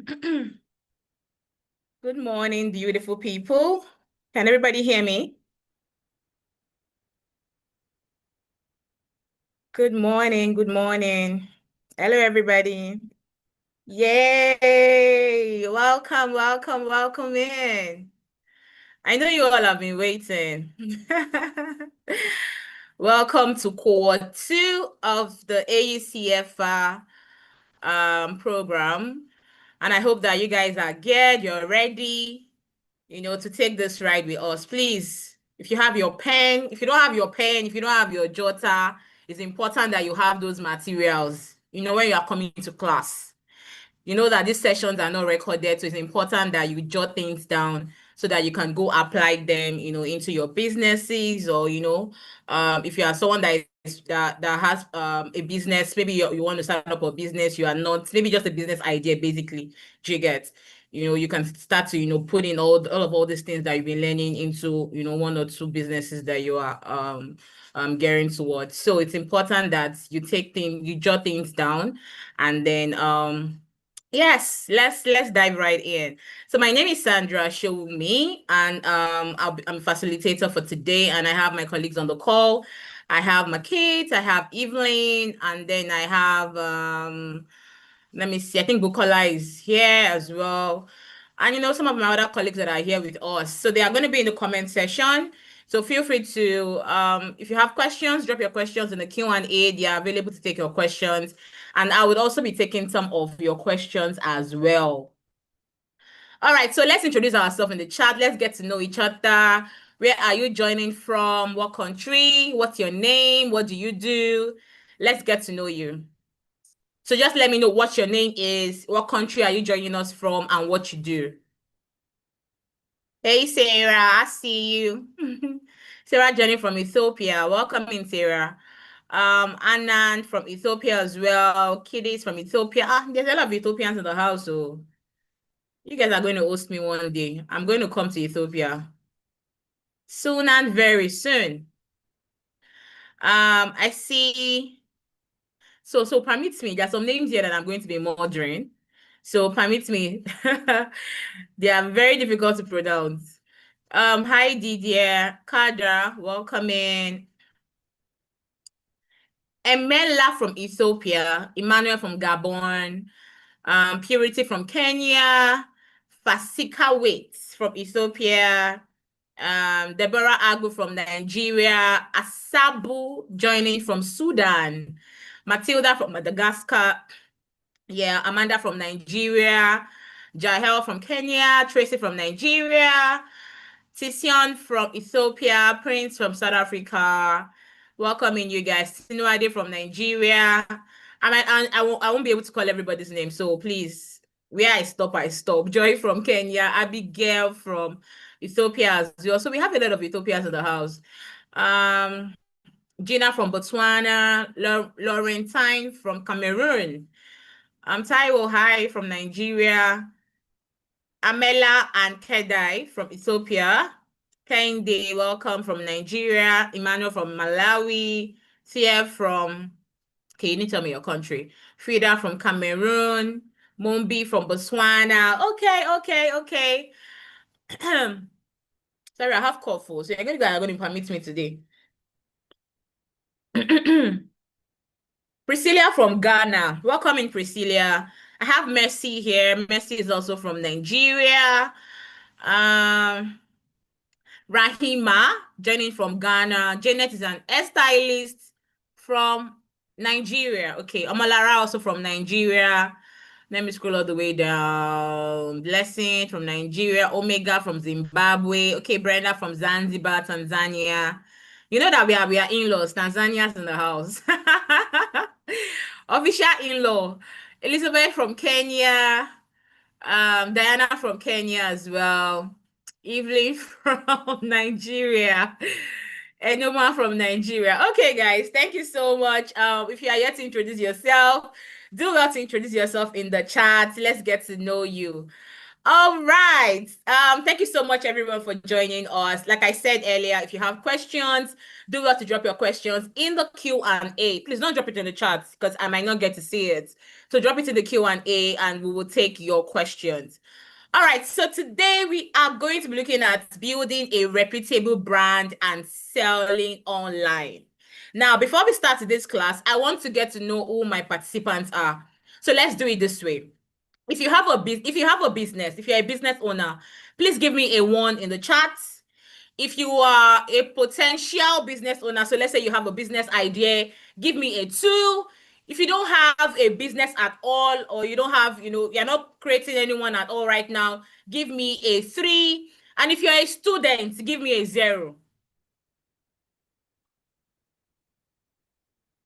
Good morning, beautiful people. Can everybody hear me? Good morning, good morning. Hello, everybody. Yay! Welcome, welcome, welcome in. I know you all have been waiting. Welcome to core two of the AU-CIEFFA program. And I hope that you guys are good, you're ready, to take this ride with us. Please, if you have your pen, if you don't have your pen, if you don't have your jotter, it's important that you have those materials, when you are coming to class. You know that these sessions are not recorded, so it's important that you jot things down so that you can go apply them, into your businesses or, if you are someone that has a business, maybe you want to start up a business, you are not, maybe just a business idea, basically, do you get? You can start to, put in all these things that you've been learning into, one or two businesses that you are gearing towards. So it's important that you jot things down, and then yes, let's dive right in. So my name is Sandra Showme, and I'm a facilitator for today, and I have my colleagues on the call. I have my kids, I have Evelyn, and then I have let me see, I think Bukola is here as well. And some of my other colleagues that are here with us. So they are going to be in the comment section. So feel free to, if you have questions, drop your questions in the Q&A. They are available to take your questions. And I would also be taking some of your questions as well. All right, so let's introduce ourselves in the chat. Let's get to know each other. Where are you joining from? What country? What's your name? What do you do? Let's get to know you. So just let me know what your name is, what country are you joining us from, and what you do. Hey, Sarah, I see you. Sarah joining from Ethiopia. Welcome in, Sarah. Anand from Ethiopia as well. Kiddies from Ethiopia. There's a lot of Ethiopians in the house, so you guys are going to host me one day. I'm going to come to Ethiopia soon and very soon. I see. So permit me. There's some names here that I'm going to be murdering. So permit me. They are very difficult to pronounce. Hi Didier, Kadra, welcome in. Emela from Ethiopia, Emmanuel from Gabon, Purity from Kenya, Fasika Waits from Ethiopia, Deborah Agu from Nigeria, Asabu joining from Sudan, Matilda from Madagascar, yeah, Amanda from Nigeria, Jahel from Kenya, Tracy from Nigeria, Tision from Ethiopia, Prince from South Africa. Welcoming you guys. Sinuade from Nigeria. I won't be able to call everybody's name, so please, where I stop, I stop. Joy from Kenya, Abigail from Ethiopia as well. So we have a lot of Ethiopians in the house. Gina from Botswana, Laurentine from Cameroon. Taiwo Hai from Nigeria. Amela and Kedai from Ethiopia. Kende, welcome from Nigeria. Emmanuel from Malawi. Tia from, okay, you need to tell me your country. Frida from Cameroon. Mumbi from Botswana. Okay. Sorry, I have cough, so you're going to permit me today. Priscilla from Ghana. Welcome in, Priscilla. I have Mercy here. Mercy is also from Nigeria. Rahima, joining from Ghana. Janet is an hairstylist from Nigeria. Okay, Omalara also from Nigeria. Let me scroll all the way down. Blessing from Nigeria. Omega from Zimbabwe. Okay, Brenda from Zanzibar, Tanzania. You know that we are in-laws. Tanzania's in the house. Official in-law. Elizabeth from Kenya. Diana from Kenya as well. Evelyn from Nigeria. Enoma from Nigeria. Okay, guys, thank you so much. If you are yet to introduce yourself, do well to introduce yourself in the chat. Let's get to know you. All right. Thank you so much, everyone, for joining us. Like I said earlier, if you have questions, do well to drop your questions in the Q&A. Please don't drop it in the chat because I might not get to see it. So drop it in the Q&A and we will take your questions. All right. So today we are going to be looking at building a reputable brand and selling online. Now, before we start this class, I want to get to know who my participants are. So let's do it this way. If you're a business owner, please give me a one in the chat. If you are a potential business owner, so let's say you have a business idea, give me a two. If you don't have a business at all, or you don't have, you're not creating anyone at all right now, give me a three. And if you're a student, give me a zero.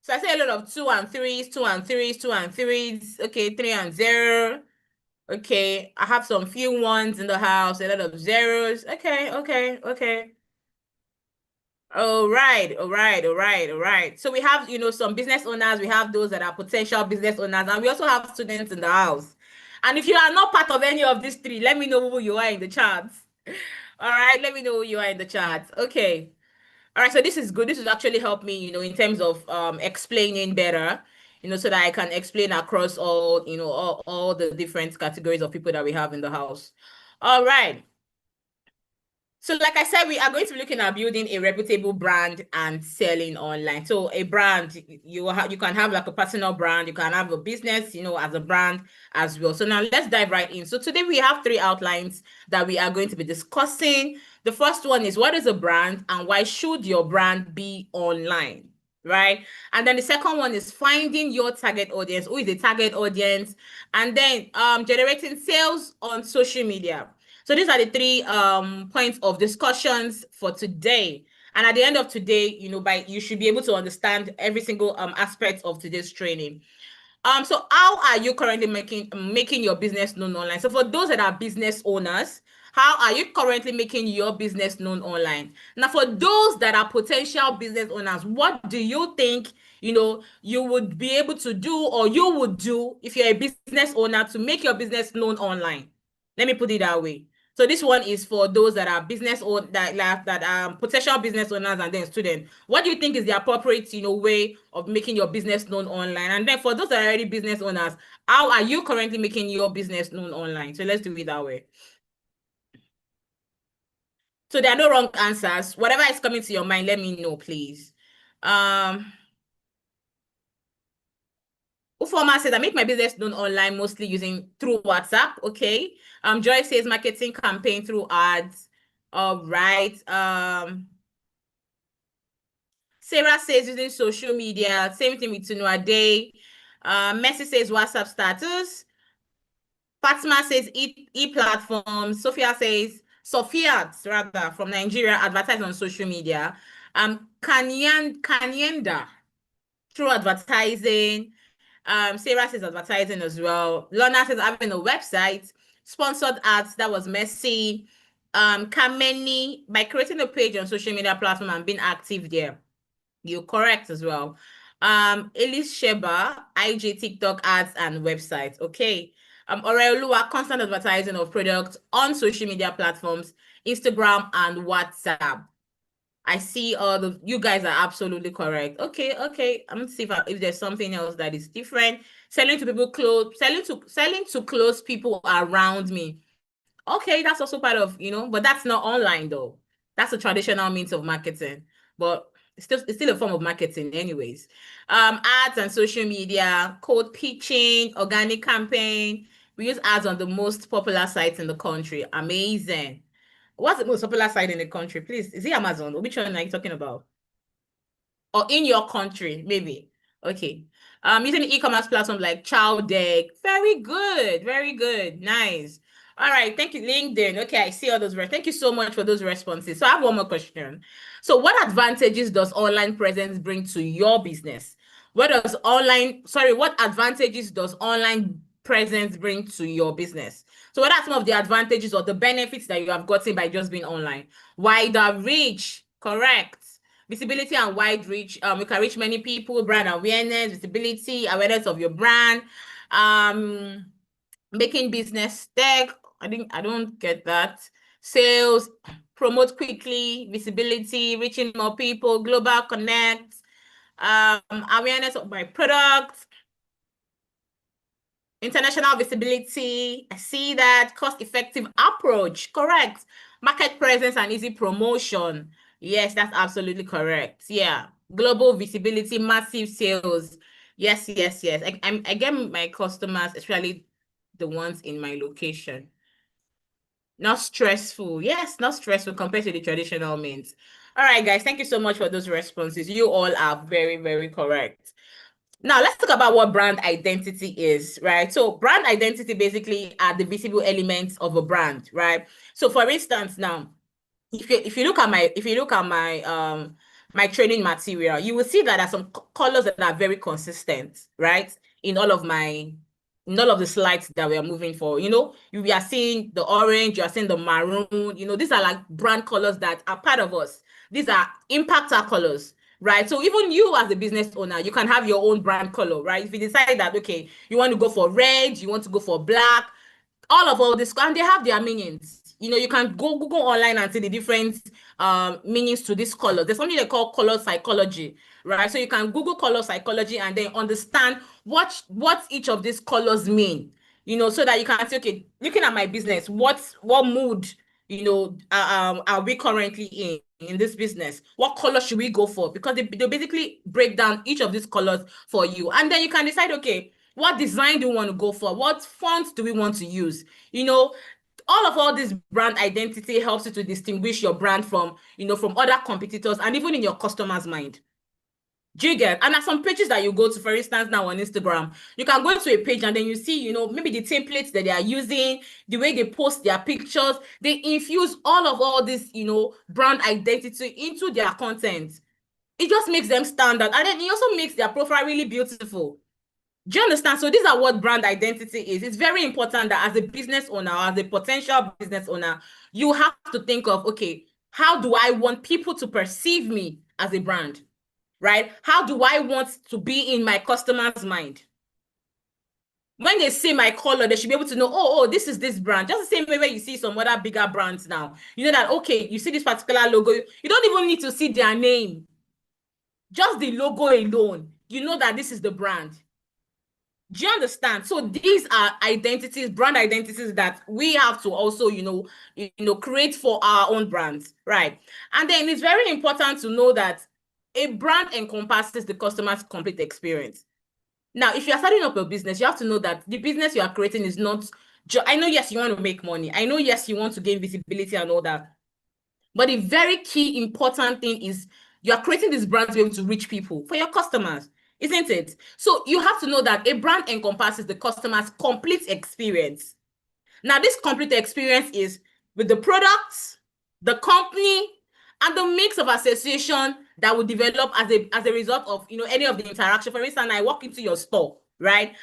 So I say a lot of two and threes, two and threes, two and threes. Okay, three and zero. Okay, I have some few ones in the house, a lot of zeros. Okay, okay, okay. All right, all right, all right, all right. So we have, some business owners, we have those that are potential business owners, and we also have students in the house. And if you are not part of any of these three, let me know who you are in the charts. All right, let me know who you are in the charts. Okay. All right, so this is good. This will actually help me, in terms of explaining better, so that I can explain across all, all the different categories of people that we have in the house. All right. So like I said, we are going to be looking at building a reputable brand and selling online. So a brand, you can have like a personal brand, you can have a business, as a brand as well. So now let's dive right in. So today we have three outlines that we are going to be discussing. The first one is, what is a brand and why should your brand be online? Right. And then the second one is finding your target audience. Who is the target audience? And then generating sales on social media. So these are the three points of discussions for today. And at the end of today, you should be able to understand every single aspect of today's training. So how are you currently making your business known online? So for those that are business owners, how are you currently making your business known online? Now, for those that are potential business owners, what do you think, you would be able to do, or you would do if you're a business owner to make your business known online? Let me put it that way. So this one is for those that are business or that potential business owners and then students. What do you think is the appropriate, way of making your business known online? And then for those that are already business owners, how are you currently making your business known online? So let's do it that way. So there are no wrong answers. Whatever is coming to your mind, let me know, please. Ufoma says, I make my business known online mostly using through WhatsApp. Okay. Joy says marketing campaign through ads. All right. Sarah says using social media. Same thing with Tunuade. Messi says WhatsApp status. Fatima says e-platform. Sophia rather from Nigeria advertise on social media. Kanyenda through advertising. Sarah says advertising as well. Lorna says having a website. Sponsored ads, that was Messi. Kameni, by creating a page on social media platform and being active there. You're correct as well. Elise Sheba, IG, TikTok ads and websites. Okay. Oreolua, constant advertising of products on social media platforms, Instagram and WhatsApp. I see all the you guys are absolutely correct. Okay, okay. I'm gonna see if there's something else that is different. Selling to people close, selling to close people around me. Okay, that's also part of, but that's not online though. That's a traditional means of marketing. But it's still a form of marketing anyways. Ads and social media, code pitching, organic campaign. We use ads on the most popular sites in the country. Amazing. What's the most popular site in the country? Please, is it Amazon? Which one are you talking about? Or in your country, maybe. Okay. Using e-commerce platform like Chowdeck. Very good. Very good. Nice. All right. Thank you, LinkedIn. Okay, I see all those. Thank you so much for those responses. So I have one more question. So what advantages does online presence bring to your business? What advantages does online presence bring to your business? So what are some of the advantages or the benefits that you have gotten by just being online? Wider reach, correct. Visibility and wide reach. You can reach many people, brand awareness, visibility, awareness of your brand, making business tech, I don't get that. Sales, promote quickly, visibility, reaching more people, global connect, awareness of my product, international visibility. I see that. Cost-effective approach. Correct. Market presence and easy promotion. Yes, that's absolutely correct. Yeah. Global visibility, massive sales. Yes, yes, yes. I get my customers, especially the ones in my location. Not stressful. Yes, not stressful compared to the traditional means. All right, guys, thank you so much for those responses. You all are very, very correct. Now, let's talk about what brand identity is, right? So brand identity basically are the visible elements of a brand, right? So for instance, now, if you look at my training material, you will see that there are some colors that are very consistent, right? In all of my in all of the slides that we are moving for. You are seeing the orange, you are seeing the maroon, these are like brand colors that are part of us. These are impactor colors, right? So even you as a business owner, you can have your own brand color, right? If you decide that, okay, you want to go for red, you want to go for black, all this, and they have their meanings. You can go Google online and see the different meanings to this color. There's something they call color psychology, right? So you can Google color psychology and then understand what each of these colors mean. So that you can say, okay, looking at my business, what mood are we currently in this business? What color should we go for? Because they basically break down each of these colors for you, and then you can decide, okay, what design do we want to go for? What fonts do we want to use? All this brand identity helps you to distinguish your brand from other competitors and even in your customers' mind. Do you get? And there's some pages that you go to, for instance, now on Instagram, you can go into a page and then you see, maybe the templates that they are using, the way they post their pictures, they infuse all this, brand identity into their content. It just makes them stand out. And then it also makes their profile really beautiful. Do you understand? So these are what brand identity is. It's very important that as a business owner, or as a potential business owner, you have to think of, okay, how do I want people to perceive me as a brand, right? How do I want to be in my customer's mind? When they see my color, they should be able to know, oh, this is this brand. Just the same way when you see some other bigger brands now. You know that, okay, you see this particular logo, you don't even need to see their name. Just the logo alone, you know that this is the brand. Do you understand? So these are identities, brand identities that we have to also, create for our own brands, right? And then it's very important to know that a brand encompasses the customer's complete experience. Now, if you're starting up a business, you have to know that the business you are creating is not I know, yes, you want to make money. I know, yes, you want to gain visibility and all that. But the very key important thing is you are creating this brand to be able to reach people for your customers, isn't it? So you have to know that a brand encompasses the customer's complete experience. Now, this complete experience is with the products, the company, and the mix of association that will develop as a result of any of the interaction. For instance, I walk into your store, right?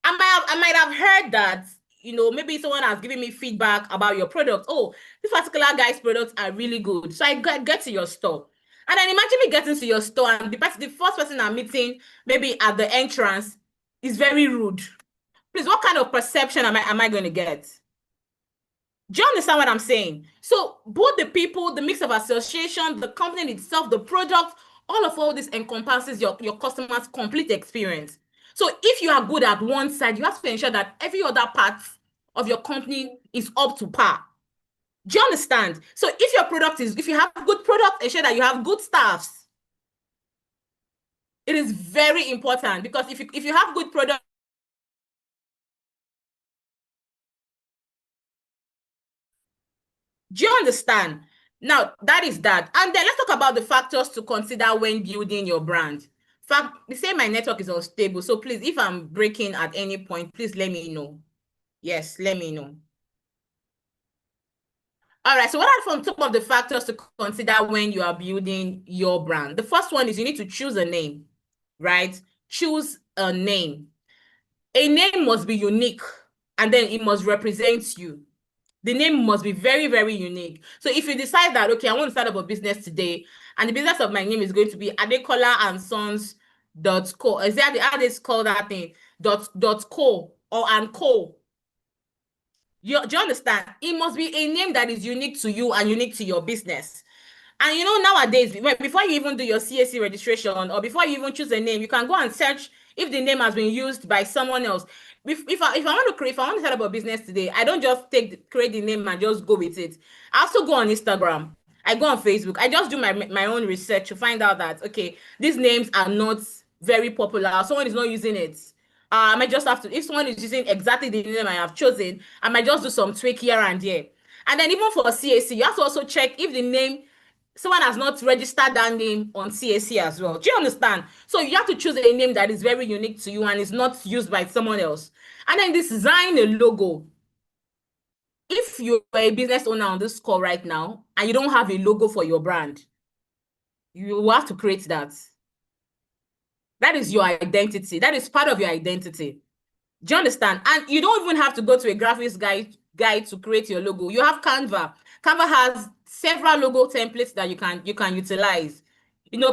I might have heard that maybe someone has given me feedback about your product. Oh, this particular guy's products are really good. So I get to your store. And then imagine me getting to your store and the first person I'm meeting, maybe at the entrance, is very rude. Please, what kind of perception am I going to get? Do you understand what I'm saying? So both the people, the mix of association, the company itself, the product, all this encompasses your customer's complete experience. So if you are good at one side, you have to ensure that every other part of your company is up to par. Do you understand? So if you have good product, ensure that you have good staffs. It is very important because if you have good product, do you understand? Now, that is that. And then let's talk about the factors to consider when building your brand. In fact, they say my network is unstable. So please, if I'm breaking at any point, please let me know. Yes, let me know. All right, so what are some of the factors to consider when you are building your brand? The first one is you need to choose a name, right? Choose a name. A name must be unique, and then it must represent you. The name must be very, very unique. So if you decide that, okay, I want to start up a business today, and the business of my name is going to be Adekola and Sons .co. Is that how they call that thing? Dot co or and co. Do you understand? It must be a name that is unique to you and unique to your business. And nowadays, before you even do your CAC registration or before you even choose a name, you can go and search if the name has been used by someone else. If I want to set up a business today, I don't just create the name and just go with it. I also go on Instagram. I go on Facebook. I just do my own research to find out that, okay, these names are not very popular. Someone is not using it. I might just have to, if someone is using exactly the name I have chosen, I might just do some tweak here and there. And then even for CAC, you have to also check if the name, someone has not registered that name on CAC as well. Do you understand? So you have to choose a name that is very unique to you and is not used by someone else. And then design a logo. If you're a business owner on this call right now and you don't have a logo for your brand, you will have to create that. That is your identity. That is part of your identity. Do you understand? And you don't even have to go to a graphics guide to create your logo. You have Canva. Canva has several logo templates that you can utilize.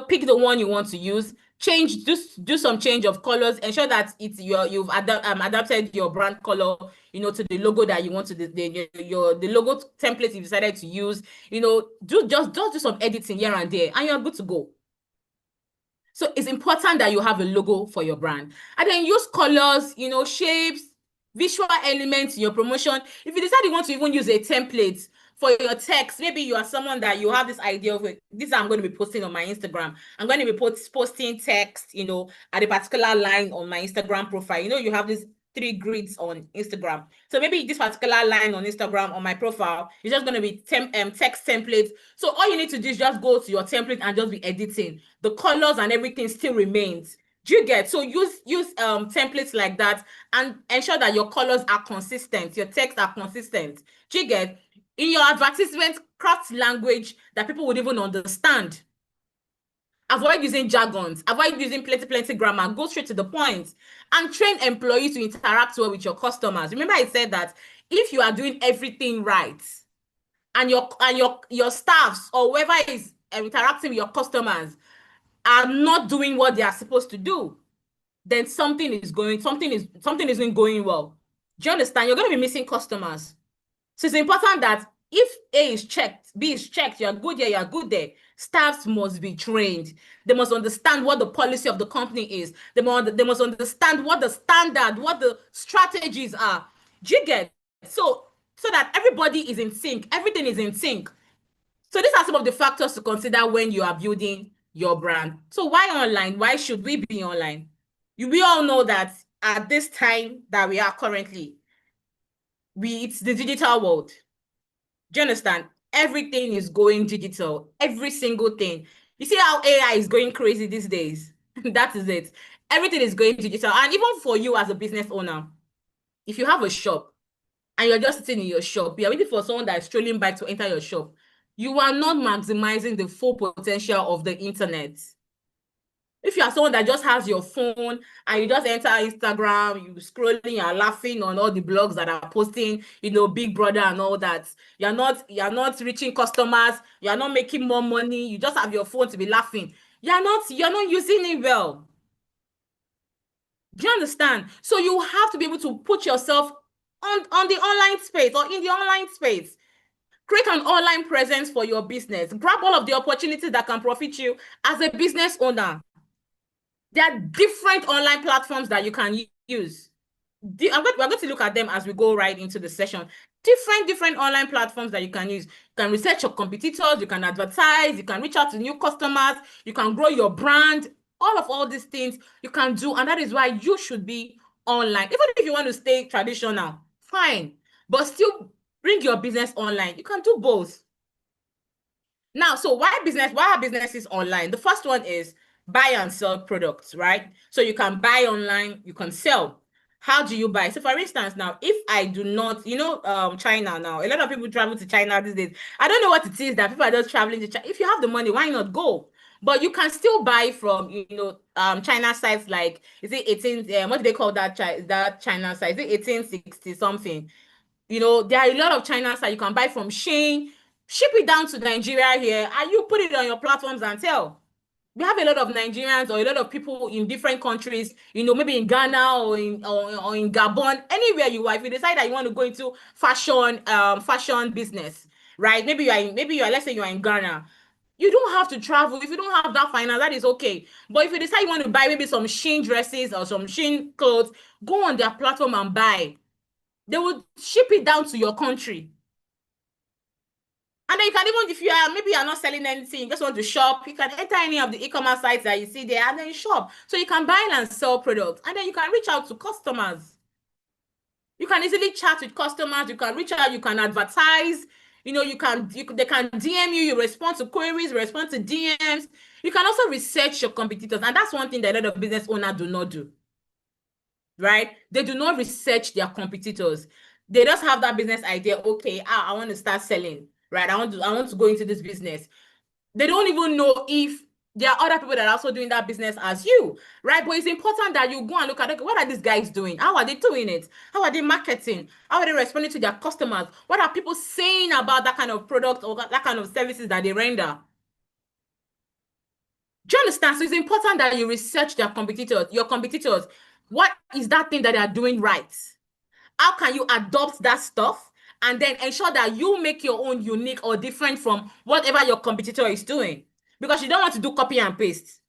Pick the one you want to use. Change, just do some change of colors. Ensure that you've adapted your brand color, to the logo that you want to the logo template you decided to use. Just do some editing here and there, and you're good to go. So it's important that you have a logo for your brand. And then use colors, shapes, visual elements in your promotion. If you decide you want to even use a template for your text, maybe you are someone that you have this idea of, this I'm going to be posting on my Instagram. I'm going to be posting text, at a particular line on my Instagram profile. You have this 3 grids on Instagram. So maybe this particular line on Instagram on my profile is just going to be text template. So all you need to do is just go to your template and just be editing. The colors and everything still remains. Do you get? So use templates like that and ensure that your colors are consistent, your text are consistent. Do you get? In your advertisement, craft language that people would even understand. Avoid using jargons. Avoid using plenty grammar. Go straight to the point. And train employees to interact well with your customers. Remember I said that if you are doing everything right and your staffs or whoever is interacting with your customers are not doing what they are supposed to do, then something isn't going well. Do you understand? You're going to be missing customers. So it's important that if A is checked, B is checked, you're good here, you're good there, staffs must be trained. They must understand what the policy of the company is. They must understand what the standard, what the strategies are. Do you get? So that everybody is in sync, everything is in sync. So these are some of the factors to consider when you are building your brand. So why online? Why should we be online? We all know that at this time that we are currently, it's the digital world. Do you understand? Everything is going digital. Every single thing. You see how AI is going crazy these days? That is it. Everything is going digital. And even for you as a business owner, if you have a shop and you're just sitting in your shop, you're waiting for someone that is strolling by to enter your shop, you are not maximizing the full potential of the internet. If you are someone that just has your phone and you just enter Instagram, you scrolling, you're laughing on all the blogs that are posting, Big Brother and all that, you're not reaching customers, you're not making more money, you just have your phone to be laughing. You're not using it well. Do you understand? So you have to be able to put yourself on the online space or in the online space. Create an online presence for your business. Grab all of the opportunities that can profit you as a business owner. There are different online platforms that you can use. We're going to look at them as we go right into the session. Different online platforms that you can use. You can research your competitors, you can advertise, you can reach out to new customers, you can grow your brand. All these things you can do, and that is why you should be online. Even if you want to stay traditional, fine, but still bring your business online. You can do both. Now, so why are businesses online? The first one is buy and sell products, right? So you can buy online, you can sell. How do you buy? So for instance, now, if I do not, China now, a lot of people travel to China these days. I don't know what it is that people are just traveling to China. If you have the money, why not go? But you can still buy from, China sites like, is it 18, what do they call that China site? Is it 1860 something? There are a lot of China sites you can buy from Shein, ship it down to Nigeria here, and you put it on your platforms and sell. We have a lot of Nigerians or a lot of people in different countries, maybe in Ghana or in Gabon, anywhere you are. If you decide that you want to go into fashion business, right? Maybe you are, let's say you are in Ghana. You don't have to travel. If you don't have that finance, that is okay. But if you decide you want to buy maybe some Shein dresses or some Shein clothes, go on their platform and buy. They will ship it down to your country. And then you can even, if maybe you're not selling anything, you just want to shop, you can enter any of the e-commerce sites that you see there and then shop. So you can buy and sell products. And then you can reach out to customers. You can easily chat with customers. You can reach out. You can advertise. They can DM you. You respond to queries, respond to DMs. You can also research your competitors. And that's one thing that a lot of business owners do not do, right? They do not research their competitors. They just have that business idea. Okay, I want to start selling, right? I want to go into this business. They don't even know if there are other people that are also doing that business as you, right? But it's important that you go and look at, okay, what are these guys doing? How are they doing it? How are they marketing? How are they responding to their customers? What are people saying about that kind of product or that kind of services that they render? Do you understand? So it's important that you research their competitors, your competitors. What is that thing that they are doing right? How can you adopt that stuff and then ensure that you make your own unique or different from whatever your competitor is doing? Because you don't want to do copy and paste.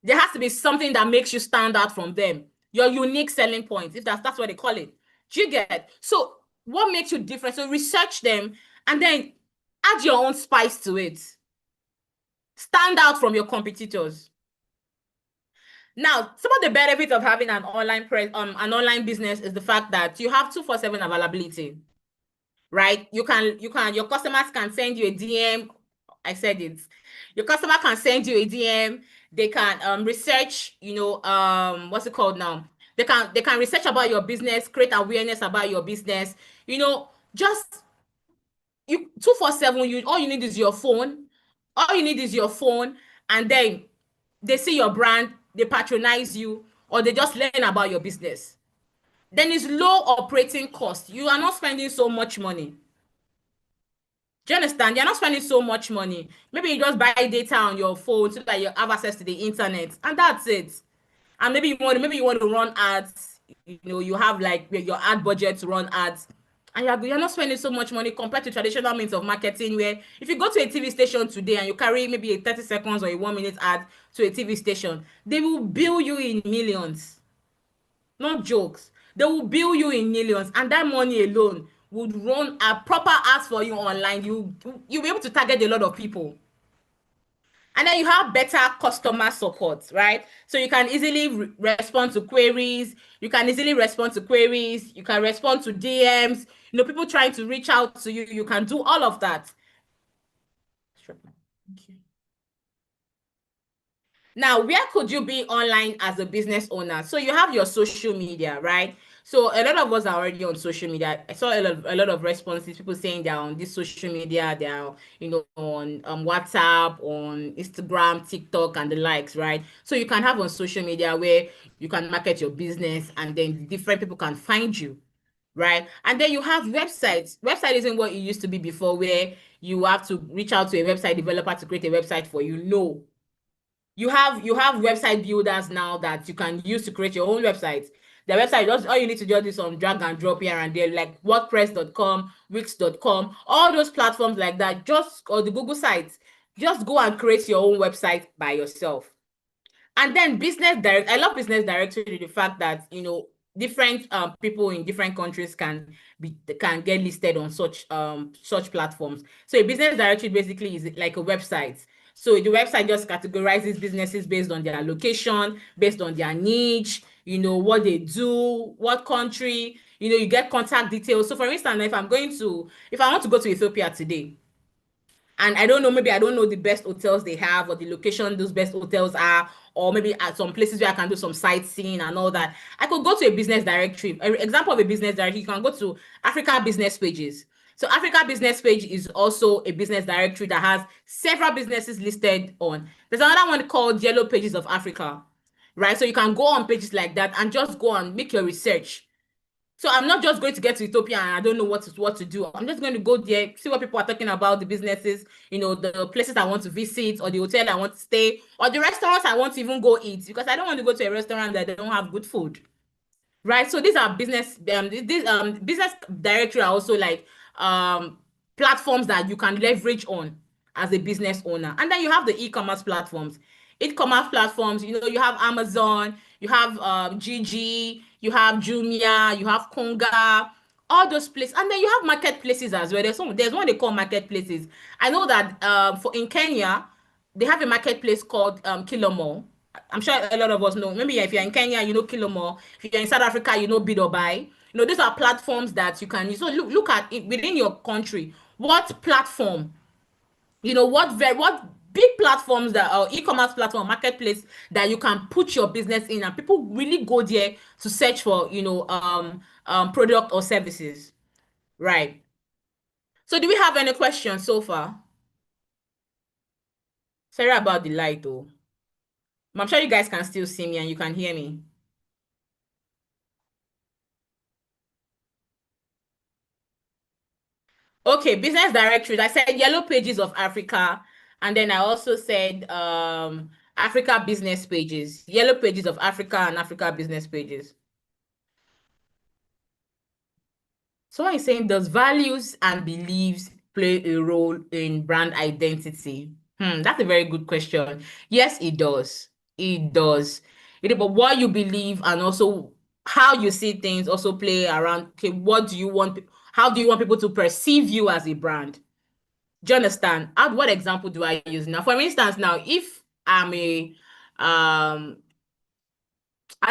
There has to be something that makes you stand out from them. Your unique selling point, if that's what they call it. Do you get? So what makes you different? So research them and then add your own spice to it. Stand out from your competitors. Now, some of the benefits of having an online business is the fact that you have 24/7 availability, right? Your customers can send you a DM. I said it. Your customer can send you a DM. They can research, what's it called now? They can research about your business, create awareness about your business. Just you 247, all you need is your phone. All you need is your phone, and then they see your brand, they patronize you, or they just learn about your business. Then it's low operating cost. You are not spending so much money. Do you understand? You're not spending so much money. Maybe you just buy data on your phone so that you have access to the internet, and that's it. And maybe you want to run ads. You have like your ad budget to run ads, and you're not spending so much money compared to traditional means of marketing. Where if you go to a TV station today and you carry maybe a 30 seconds or a 1 minute ad to a TV station, they will bill you in millions. Not jokes. They will bill you in millions, and that money alone would run a proper ads for you online. You'll be able to target a lot of people. And then you have better customer support, right? So you can easily respond to queries. You can easily respond to queries. You can respond to DMs. People trying to reach out to you. You can do all of that. Sure. Okay. Now, where could you be online as a business owner? So you have your social media, right? So a lot of us are already on social media. I saw a lot of responses, people saying they're on this social media, they're on WhatsApp, on Instagram, TikTok, and the likes, right? So you can have on social media where you can market your business and then different people can find you, right? And then you have websites. Website isn't what it used to be before, where you have to reach out to a website developer to create a website for you. No, you have website builders now that you can use to create your own website. The website, just all you need to do is some drag and drop here and there, like WordPress.com, Wix.com, all those platforms like that, or the Google sites. Just go and create your own website by yourself. And then business direct, I love business directory, the fact that different people in different countries can get listed on such platforms. So a business directory basically is like a website. So the website just categorizes businesses based on their location, based on their niche, what they do, what country, you get contact details. So for instance, if I want to go to Ethiopia today, and I don't know, maybe I don't know the best hotels they have or the location those best hotels are, or maybe at some places where I can do some sightseeing and all that. I could go to a business directory. An example of a business directory, you can go to Africa Business Pages. So Africa Business Page is also a business directory that has several businesses listed on. There's another one called Yellow Pages of Africa, right? So you can go on pages like that and just go and make your research. So I'm not just going to get to Ethiopia and I don't know what to do. I'm just going to go there, see what people are talking about, the businesses, the places I want to visit, or the hotel I want to stay, or the restaurants I want to even go eat, because I don't want to go to a restaurant that don't have good food. Right. So these are business directory are also like um platforms that you can leverage on as a business owner. And then you have the e-commerce platforms. E-commerce platforms, you have Amazon, you have Gigi, you have Jumia, you have Konga, all those places. And then you have marketplaces as well. There's one they call marketplaces. I know that for in Kenya, they have a marketplace called Kilomo. I'm sure a lot of us know. Maybe if you're in Kenya, you know Kilomo. If you're in South Africa, you know Bid or Buy. These are platforms that you can use. So look at it within your country. What platform, what big platforms that are e-commerce platform, marketplace that you can put your business in, and people really go there to search for, product or services. Right. So do we have any questions so far? Sorry about the light though. I'm sure you guys can still see me and you can hear me. Okay, business directories. I said yellow pages of Africa, and then I also said Africa business pages. Yellow pages of Africa and Africa business pages. Someone is saying, does values and beliefs play a role in brand identity? That's a very good question. Yes, it does. It does. But what you believe and also how you see things also play around. Okay, how do you want people to perceive you as a brand? Do you understand? What example do I use now? For instance, now if I'm a I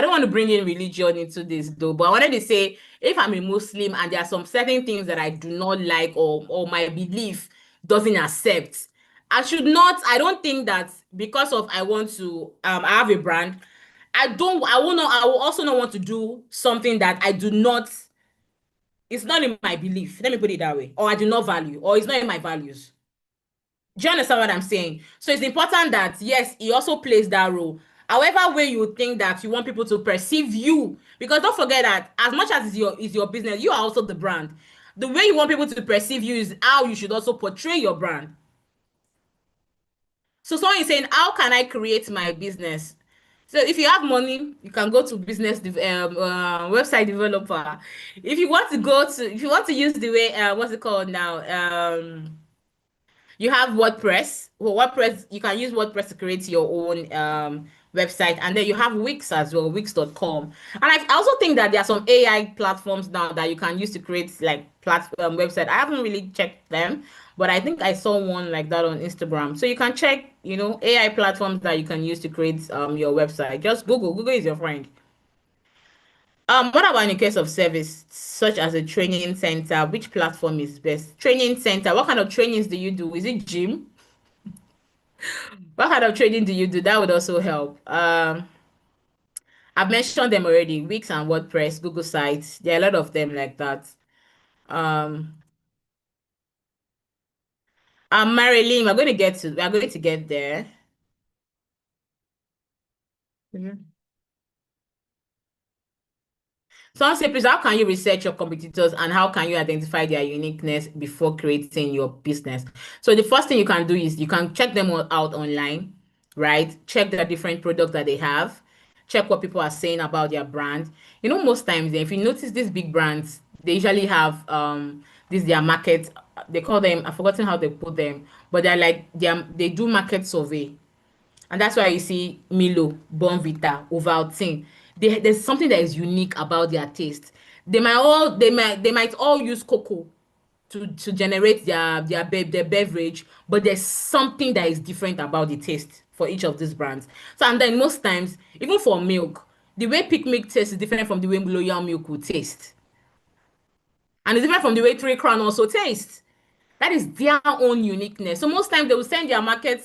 don't want to bring in religion into this though, but I wanted to say if I'm a Muslim and there are some certain things that I do not like, or my belief doesn't accept, I don't think that because of I want to I have a brand, I will also not want to do something that I do not it's not in my belief. Let me put it that way. Or I do not value, or it's not in my values. Do you understand what I'm saying? So it's important that yes, he also plays that role. However way you think that you want people to perceive you, because don't forget that as much as is your business, you are also the brand. The way you want people to perceive you is how you should also portray your brand. So someone is saying, how can I create my business? So if you have money, you can go to website developer. If you want to use the way what's it called now? You have WordPress. Well, WordPress, you can use WordPress to create your own website. And then you have Wix as well, Wix.com. And I also think that there are some AI platforms now that you can use to create like platform website. I haven't really checked them, but I think I saw one like that on Instagram. So you can check, AI platforms that you can use to create your website. Just Google. Google is your friend. What about in the case of service, such as a training center? Which platform is best? Training center. What kind of trainings do you do? Is it gym? What kind of training do you do? That would also help. I've mentioned them already. Wix and WordPress, Google Sites. There are a lot of them like that. Um, Marilyn, we are going to get there. Mhm. Someone say, please, how can you research your competitors and how can you identify their uniqueness before creating your business? So the first thing you can do is you can check them all out online, right? Check the different products that they have. Check what people are saying about their brand. Most times, if you notice these big brands, they usually have this their market. They call them, I've forgotten how they put them, but they're like they do market survey. And that's why you see Milo, Bonvita, Ovaltine. There's something that is unique about their taste. They might all use cocoa to generate their beverage, but there's something that is different about the taste for each of these brands. So and then most times, even for milk, the way Peak Milk tastes is different from the way Loyal Milk will taste. And it's different from the way Three Crown also tastes. That is their own uniqueness. So most times they will send their market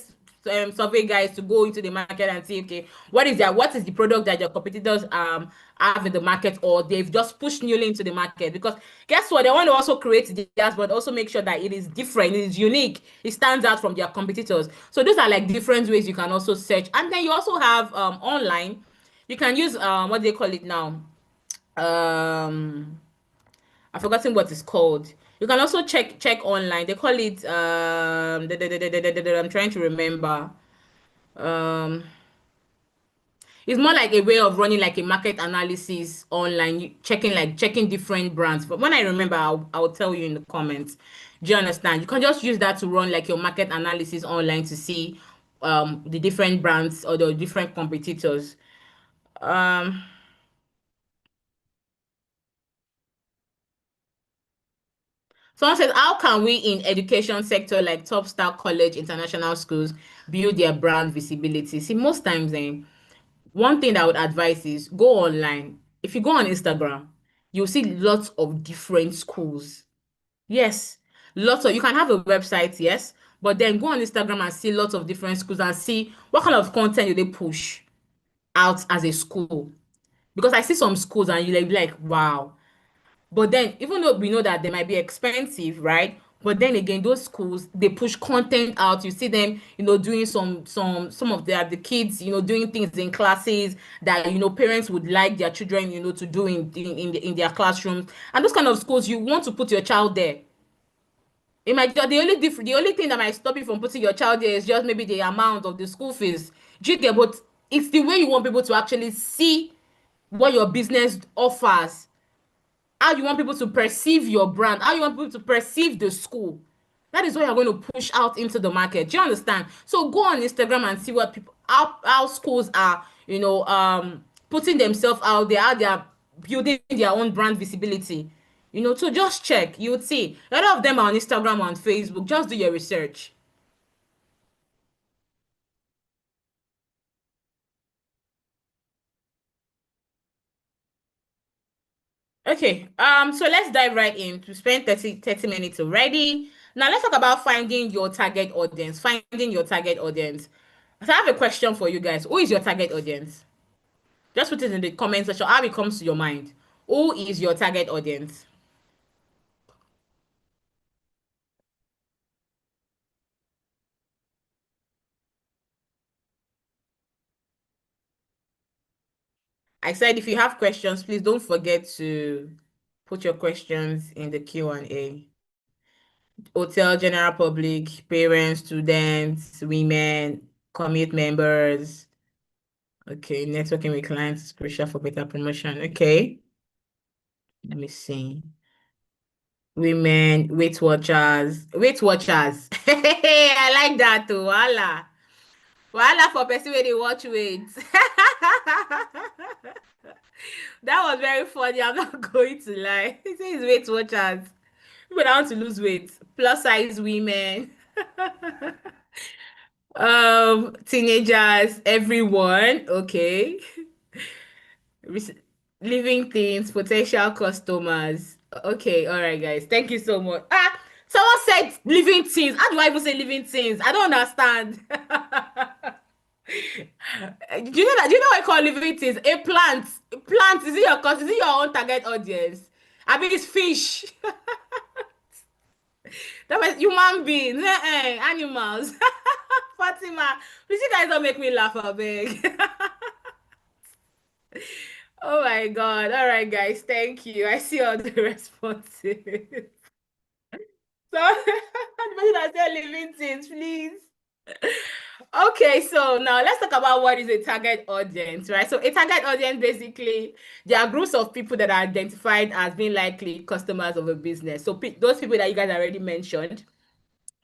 survey guys to go into the market and see, okay, what is the product that your competitors have in the market, or they've just pushed newly into the market. Because guess what? They want to also create theirs, but also make sure that it is different, it is unique, it stands out from their competitors. So those are like different ways you can also search. And then you also have online, you can use what do they call it now? I've forgotten what it's called. You can also check online. They call it I'm trying to remember. Um it's more like a way of running like a market analysis online, checking different brands. But when I remember, I'll tell you in the comments. Do you understand? You can just use that to run like your market analysis online to see the different brands or the different competitors. Um Someone says, how can we in education sector like top star college, international schools build their brand visibility? See, most times, one thing that I would advise is go online. If you go on Instagram, you'll see lots of different schools. Yes, lots of, you can have a website, yes, but then go on Instagram and see lots of different schools and see what kind of content do they push out as a school. Because I see some schools and you like, be like, wow. But then, even though we know that they might be expensive, right? But then again, those schools they push content out. You see them, doing some of the kids, doing things in classes that parents would like their children, to do in their classrooms. And those kind of schools, you want to put your child there. The only thing that might stop you from putting your child there is just maybe the amount of the school fees. Do you get? But it's the way you want people to actually see what your business offers, how you want people to perceive your brand, how you want people to perceive the school. That is what you're going to push out into the market. Do you understand? So go on Instagram and see what people, how schools are, putting themselves out there, how they are building their own brand visibility. So just check. You would see a lot of them are on Instagram, on Facebook. Just do your research. Okay, so let's dive right in. To spend thirty minutes already. Now let's talk about finding your target audience. Finding your target audience. So I have a question for you guys. Who is your target audience? Just put it in the comment section how it comes to your mind. Who is your target audience? I said if you have questions, please don't forget to put your questions in the Q&A. Hotel, general public, parents, students, women, commute members. Okay, networking with clients is crucial for better promotion. Okay, let me see. Women, Weight Watchers, Weight Watchers. I like that too. Voila. Voila for person where they watch weight. That was very funny. I'm not going to lie. It says Weight Watchers. People that want to lose weight. Plus size women. Teenagers, everyone. Okay. Rec- Living things, potential customers. Okay, all right, guys. Thank you so much. Someone said living things. How do I even say living things? I don't understand. Do you know that? Do you know what I call living things? A plant. A plant. Is it your own target audience? I mean, it's fish. That was human beings, animals. Fatima, please, you guys don't make me laugh, I beg. Oh my God. All right, guys. Thank you. I see all the responses. So, anybody that said living things, please. Okay, so now let's talk about what is a target audience, right? So, a target audience basically, there are groups of people that are identified as being likely customers of a business. So, those people that you guys already mentioned,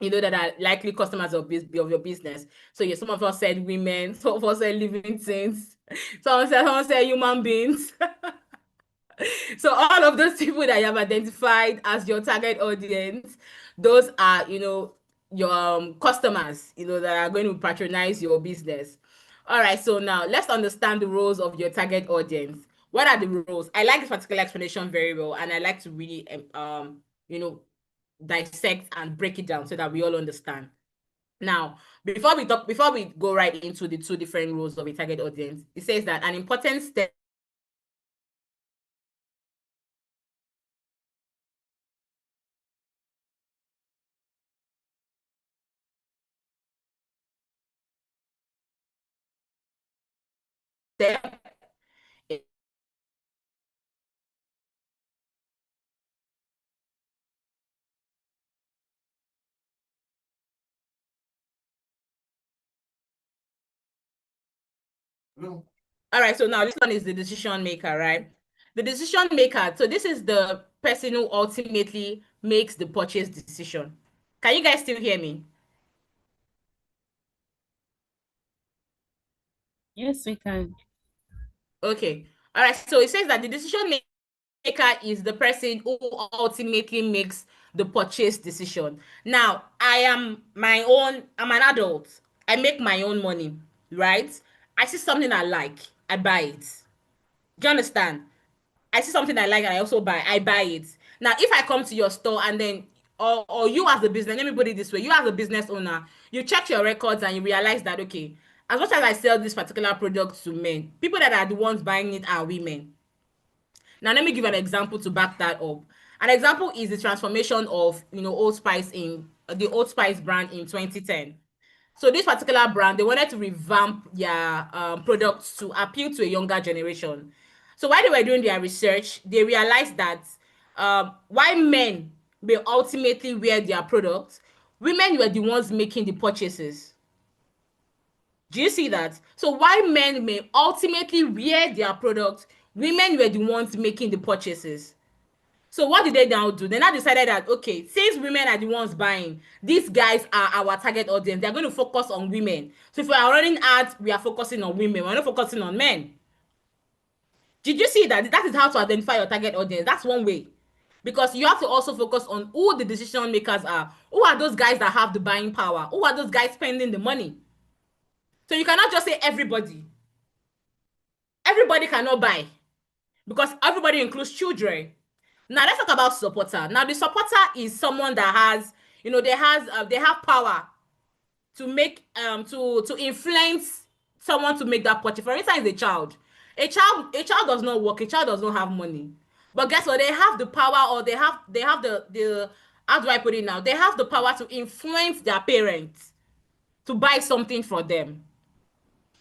that are likely customers of your business. So, yeah, some of us said women, some of us said living things, someone said human beings. So all of those people that you have identified as your target audience, those are, your customers, that are going to patronize your business. All right, so now let's understand the roles of your target audience. What are the roles? I like this particular explanation very well, and I like to really, you know, dissect and break it down so that we all understand. Now, before we go right into the two different roles of a target audience, it says that an important step step. All right, so now this one is the decision maker, right? The decision maker. So this is the person who ultimately makes the purchase decision. Can you guys still hear me? Yes, we can. Okay. All right. So it says that the decision maker is the person who ultimately makes the purchase decision. Now, I'm an adult. I make my own money, right? I see something I like, I buy it. Do you understand? I see something I like and I buy it. Now, if I come to your store and then or you as a business, let me put it this way, you as a business owner, you check your records and you realize that okay, as much as I sell this particular product to men, people that are the ones buying it are women. Now, let me give an example to back that up. An example is the transformation of Old Spice in the Old Spice brand in 2010. So this particular brand, they wanted to revamp their products to appeal to a younger generation. So while they were doing their research, they realized that while men may ultimately wear their products, women were the ones making the purchases. Do you see that? So while men may ultimately wear their products, women were the ones making the purchases. So what did they now do? They now decided that okay, since women are the ones buying, these guys are our target audience. They're going to focus on women. So if we are running ads, we are focusing on women. We're not focusing on men. Did you see that? That is how to identify your target audience. That's one way. Because you have to also focus on who the decision makers are. Who are those guys that have the buying power? Who are those guys spending the money? So you cannot just say everybody. Everybody cannot buy because everybody includes children. Now let's talk about supporter. Now the supporter is someone that has, they have power to make to influence someone to make that purchase. For instance, a child. A child does not work. A child does not have money. But guess what? They have the power, or they have the how do I put it now? They have the power to influence their parents to buy something for them.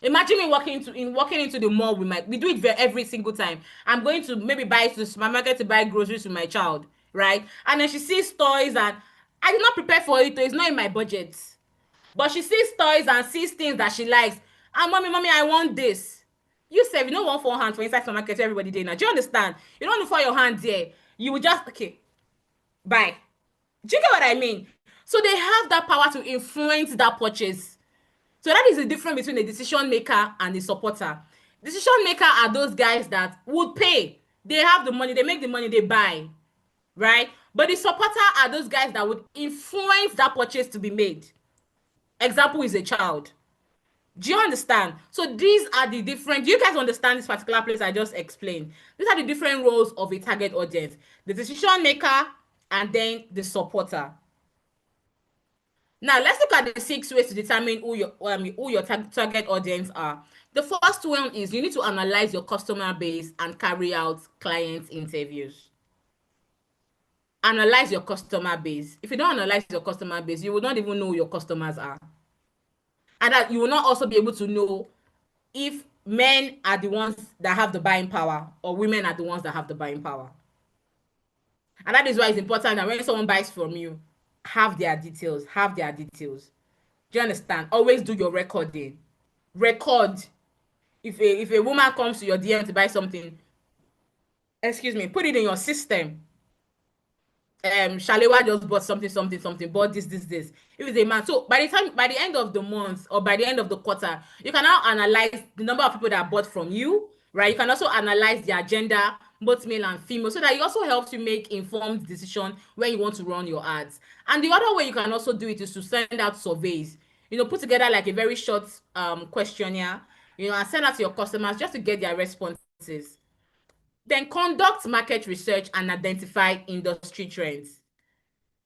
Imagine me walking into the mall with we do it every single time. I'm going to maybe buy to the supermarket to buy groceries with my child, right? And then she sees toys and I did not prepare for it, so it's not in my budget. But she sees toys and sees things that she likes. And mommy, I want this. You say you don't want four hands for inside supermarket everybody there now. Do you understand? You don't look for your hand there. You will just okay, buy. Do you get what I mean? So they have that power to influence that purchase. So that is the difference between a decision maker and a supporter. Decision maker are those guys that would pay. They have the money, they make the money, they buy, right? But the supporter are those guys that would influence that purchase to be made. Example is a child. Do you understand? So these are the different. Do you guys understand this particular place I just explained? These are the different roles of a target audience: the decision maker and then the supporter. Now let's look at the 6 ways to determine who your target audience are. The first one is you need to analyze your customer base and carry out client interviews. Analyze your customer base. If you don't analyze your customer base, you will not even know who your customers are, and that you will not also be able to know if men are the ones that have the buying power or women are the ones that have the buying power. And that is why it's important that when someone buys from you, have their details. Have their details. Do you understand? Always do your recording. Record. If a woman comes to your DM to buy something, excuse me, put it in your system. Shalewa just bought something, bought this. If it's a man, so by the end of the month or by the end of the quarter, you can now analyze the number of people that bought from you, right? You can also analyze their gender, both male and female, so that it also helps you make informed decision when you want to run your ads. And the other way you can also do it is to send out surveys. Put together like a very short questionnaire, and send out to your customers just to get their responses. Then conduct market research and identify industry trends.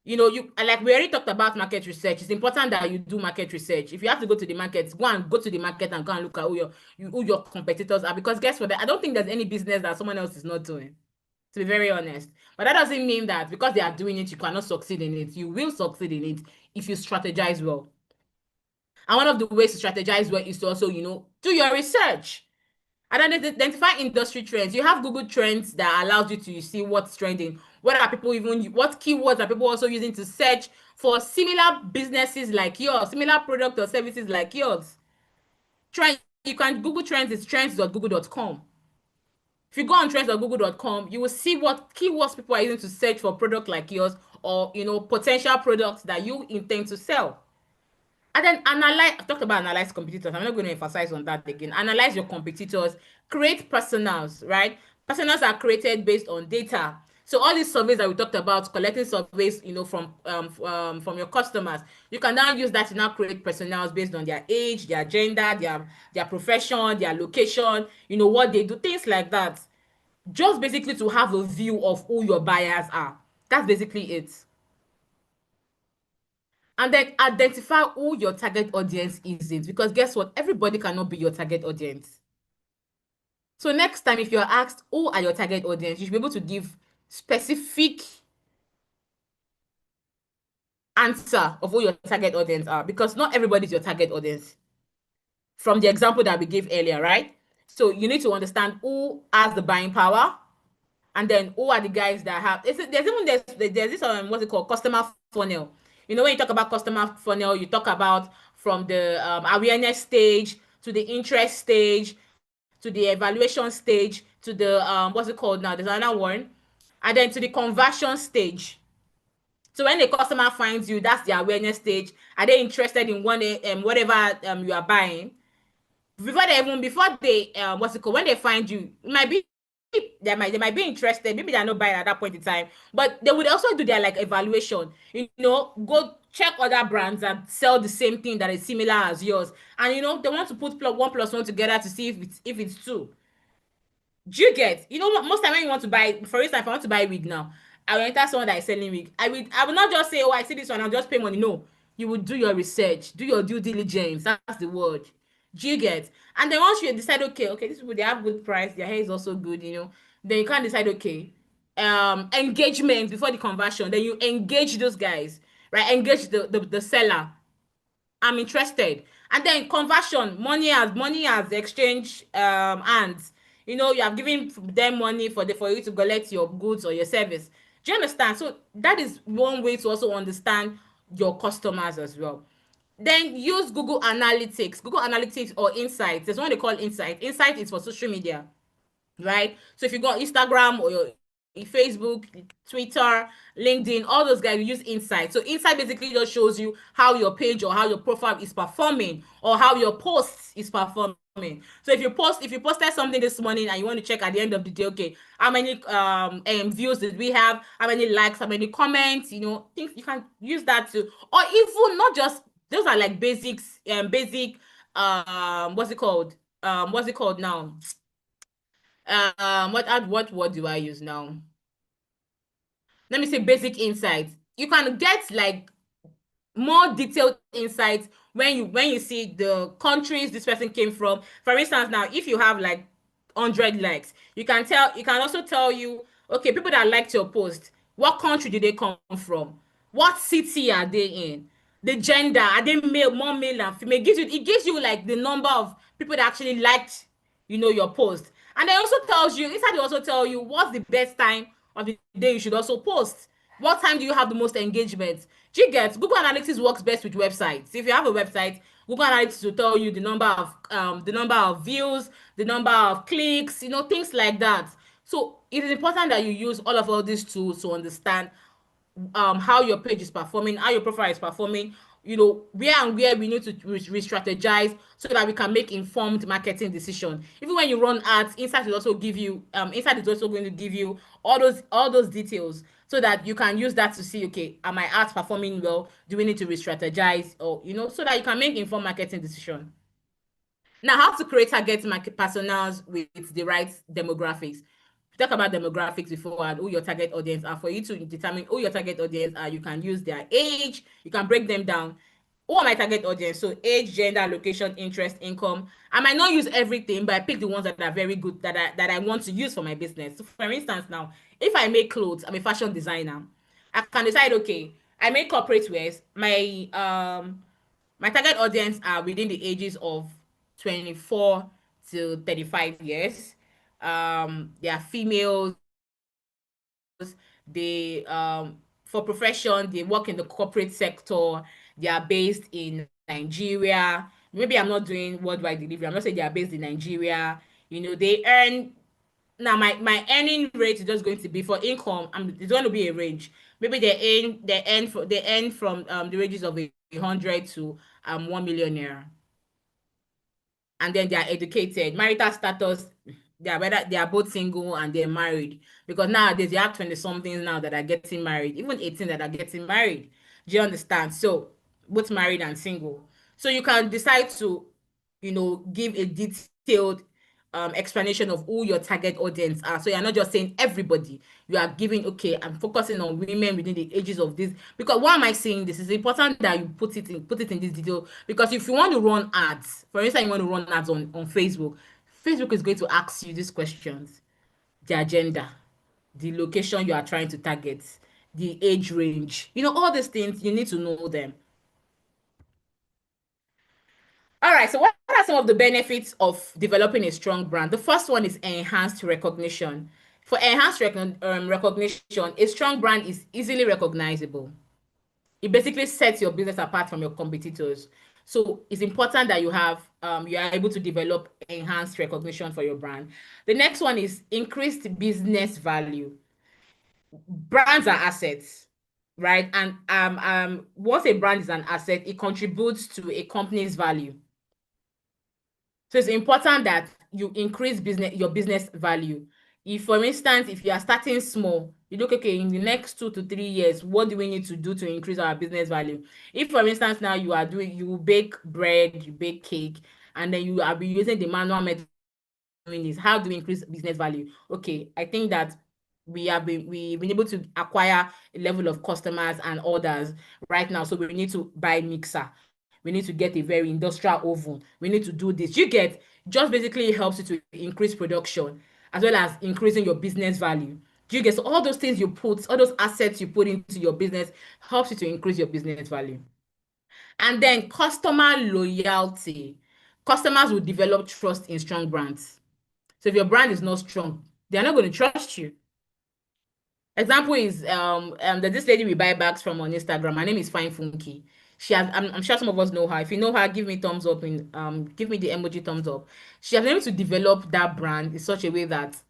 You like we already talked about market research. It's important that you do market research. If you have to go to the market, go to the market and go and look at who your competitors are. Because guess what? I don't think there's any business that someone else is not doing, to be very honest. But that doesn't mean that because they are doing it, you cannot succeed in it. You will succeed in it if you strategize well. And one of the ways to strategize well is to also, do your research. And then identify industry trends. You have Google Trends that allows you to see what's trending. What keywords are people also using to search for similar businesses like yours, similar product or services like yours. Try you can Google Trends, it's trends.google.com. If you go on trends.google.com, you will see what keywords people are using to search for product like yours, or potential products that you intend to sell. And then analyze. I talked about analyze competitors. I'm not going to emphasize on that again. Analyze your competitors. Create personas, right? Personas are created based on data. So all these surveys that we talked about, collecting surveys, from your customers, you can now use that to now create personas based on their age, their gender, their profession, their location, what they do, things like that. Just basically to have a view of who your buyers are. That's basically it. And then identify who your target audience isn't, because guess what? Everybody cannot be your target audience. So next time, if you're asked who are your target audience, you should be able to give specific answer of who your target audience are, because not everybody is your target audience. From the example that we gave earlier, right? So you need to understand who has the buying power, and then who are the guys that have. There's this what's it called, customer funnel. When you talk about customer funnel, you talk about from the awareness stage to the interest stage to the evaluation stage to the what's it called now? There's another one, and then to the conversion stage. So when the customer finds you, that's the awareness stage. Are they interested in whatever you are buying? Before they what's it called, when they find you, it might be they might be interested. Maybe they're not buying at that point in time, but they would also do their like evaluation. Go check other brands that sell the same thing that is similar as yours, and they want to put one plus one together to see if it's two. Do you get? Most time when you want to buy, for instance, if I want to buy wig now, I will enter someone that is selling wig. I will not just say, oh, I see this one, I'll just pay money. No, you will do your research, do your due diligence. That's the word. Do you get? And then once you decide, okay, these people, they have good price, their hair is also good, then you can decide, okay, engagement before the conversion. Then you engage those guys, right? Engage the seller. I'm interested. And then conversion, money has exchange hands. You have given them money for you to collect your goods or your service. Do you understand? So that is one way to also understand your customers as well. Then use Google Analytics. Google Analytics or Insights. There's one they call Insight. Insight is for social media, right? So if you go on Instagram or your Facebook, Twitter, LinkedIn, all those guys, you use Insight. So Insight basically just shows you how your page or how your profile is performing, or how your post is performing. So if you posted something this morning and you want to check at the end of the day, okay, how many views did we have, how many likes, how many comments, things, you can use that to, or even not just, those are like basic what's it called now, what word do I use now? Let me say basic insights. You can get like more detailed insights when you see the countries this person came from. For instance, now if you have like 100 likes, you can also tell you, okay, people that liked your post, what country did they come from, what city are they in, the gender, are they more male than female. It gives you like the number of people that actually liked your post. And then also tells you, inside, they also tell you what's the best time of the day you should also post. What time do you have the most engagement? Do you get? Google Analytics works best with websites. If you have a website, Google Analytics will tell you the number of views, the number of clicks, things like that. So it is important that you use all these tools to understand how your page is performing, how your profile is performing, where we need to re-strategize so that we can make informed marketing decision. Even when you run ads, Insight is also going to give you all those details, so that you can use that to see, okay, are my ads performing well? Do we need to re-strategize, or so that you can make informed marketing decision. Now, how to create target market personas with the right demographics. We talk about demographics before and who your target audience are. For you to determine who your target audience are, you can use their age. You can break them down. Who are my target audience? So age, gender, location, interest, income. I might not use everything, but I pick the ones that are very good, that I want to use for my business. So for instance, now, if I make clothes, I'm a fashion designer. I can decide, okay, I make corporate wears. My target audience are within the ages of 24 to 35 years. They are females. They for profession, they work in the corporate sector. They are based in Nigeria. maybe I'm not doing worldwide delivery. I'm not saying they are based in Nigeria. They earn now. My earning rate is just going to be for income. It's going to be a range. Maybe they earn from the ranges of 100 to 1 million naira, and then they are educated. Marital status, they are both single and they're married. Because nowadays you have 20 somethings now that are getting married, even 18 that are getting married. Do you understand? So both married and single. So you can decide to, give a detailed explanation of who your target audience are. So you're not just saying everybody. You are giving, okay, I'm focusing on women within the ages of this. Because why am I saying this? It's important that you put it in this detail. Because if you want to run ads, for instance, you want to run ads on Facebook, Facebook is going to ask you these questions: the agenda, the location you are trying to target, the age range. All these things, you need to know them. All right, so what are some of the benefits of developing a strong brand? The first one is enhanced recognition. For enhanced recognition, a strong brand is easily recognizable. It basically sets your business apart from your competitors. So it's important that you are able to develop enhanced recognition for your brand. The next one is increased business value. Brands are assets, right? And once a brand is an asset, it contributes to a company's value. So it's important that you increase your business value. If, for instance, if you are starting small, you look, okay, in the next 2 to 3 years, what do we need to do to increase our business value? If, for instance, now you bake bread, you bake cake, and then you are be using the manual method doing this, how do we increase business value? Okay, I think that we've been able to acquire a level of customers and orders right now. So we need to buy mixer. We need to get a very industrial oven. We need to do this. You get just basically helps you to increase production as well as increasing your business value. Do you get? So all those things all those assets you put into your business helps you to increase your business value. And then customer loyalty. Customers will develop trust in strong brands. So if your brand is not strong, they're not going to trust you. Example is that this lady we buy bags from on Instagram. Her name is Fine Funky. She has I'm sure some of us know her. If you know her, give me thumbs up in give me the emoji thumbs up. She has been able to develop that brand in such a way that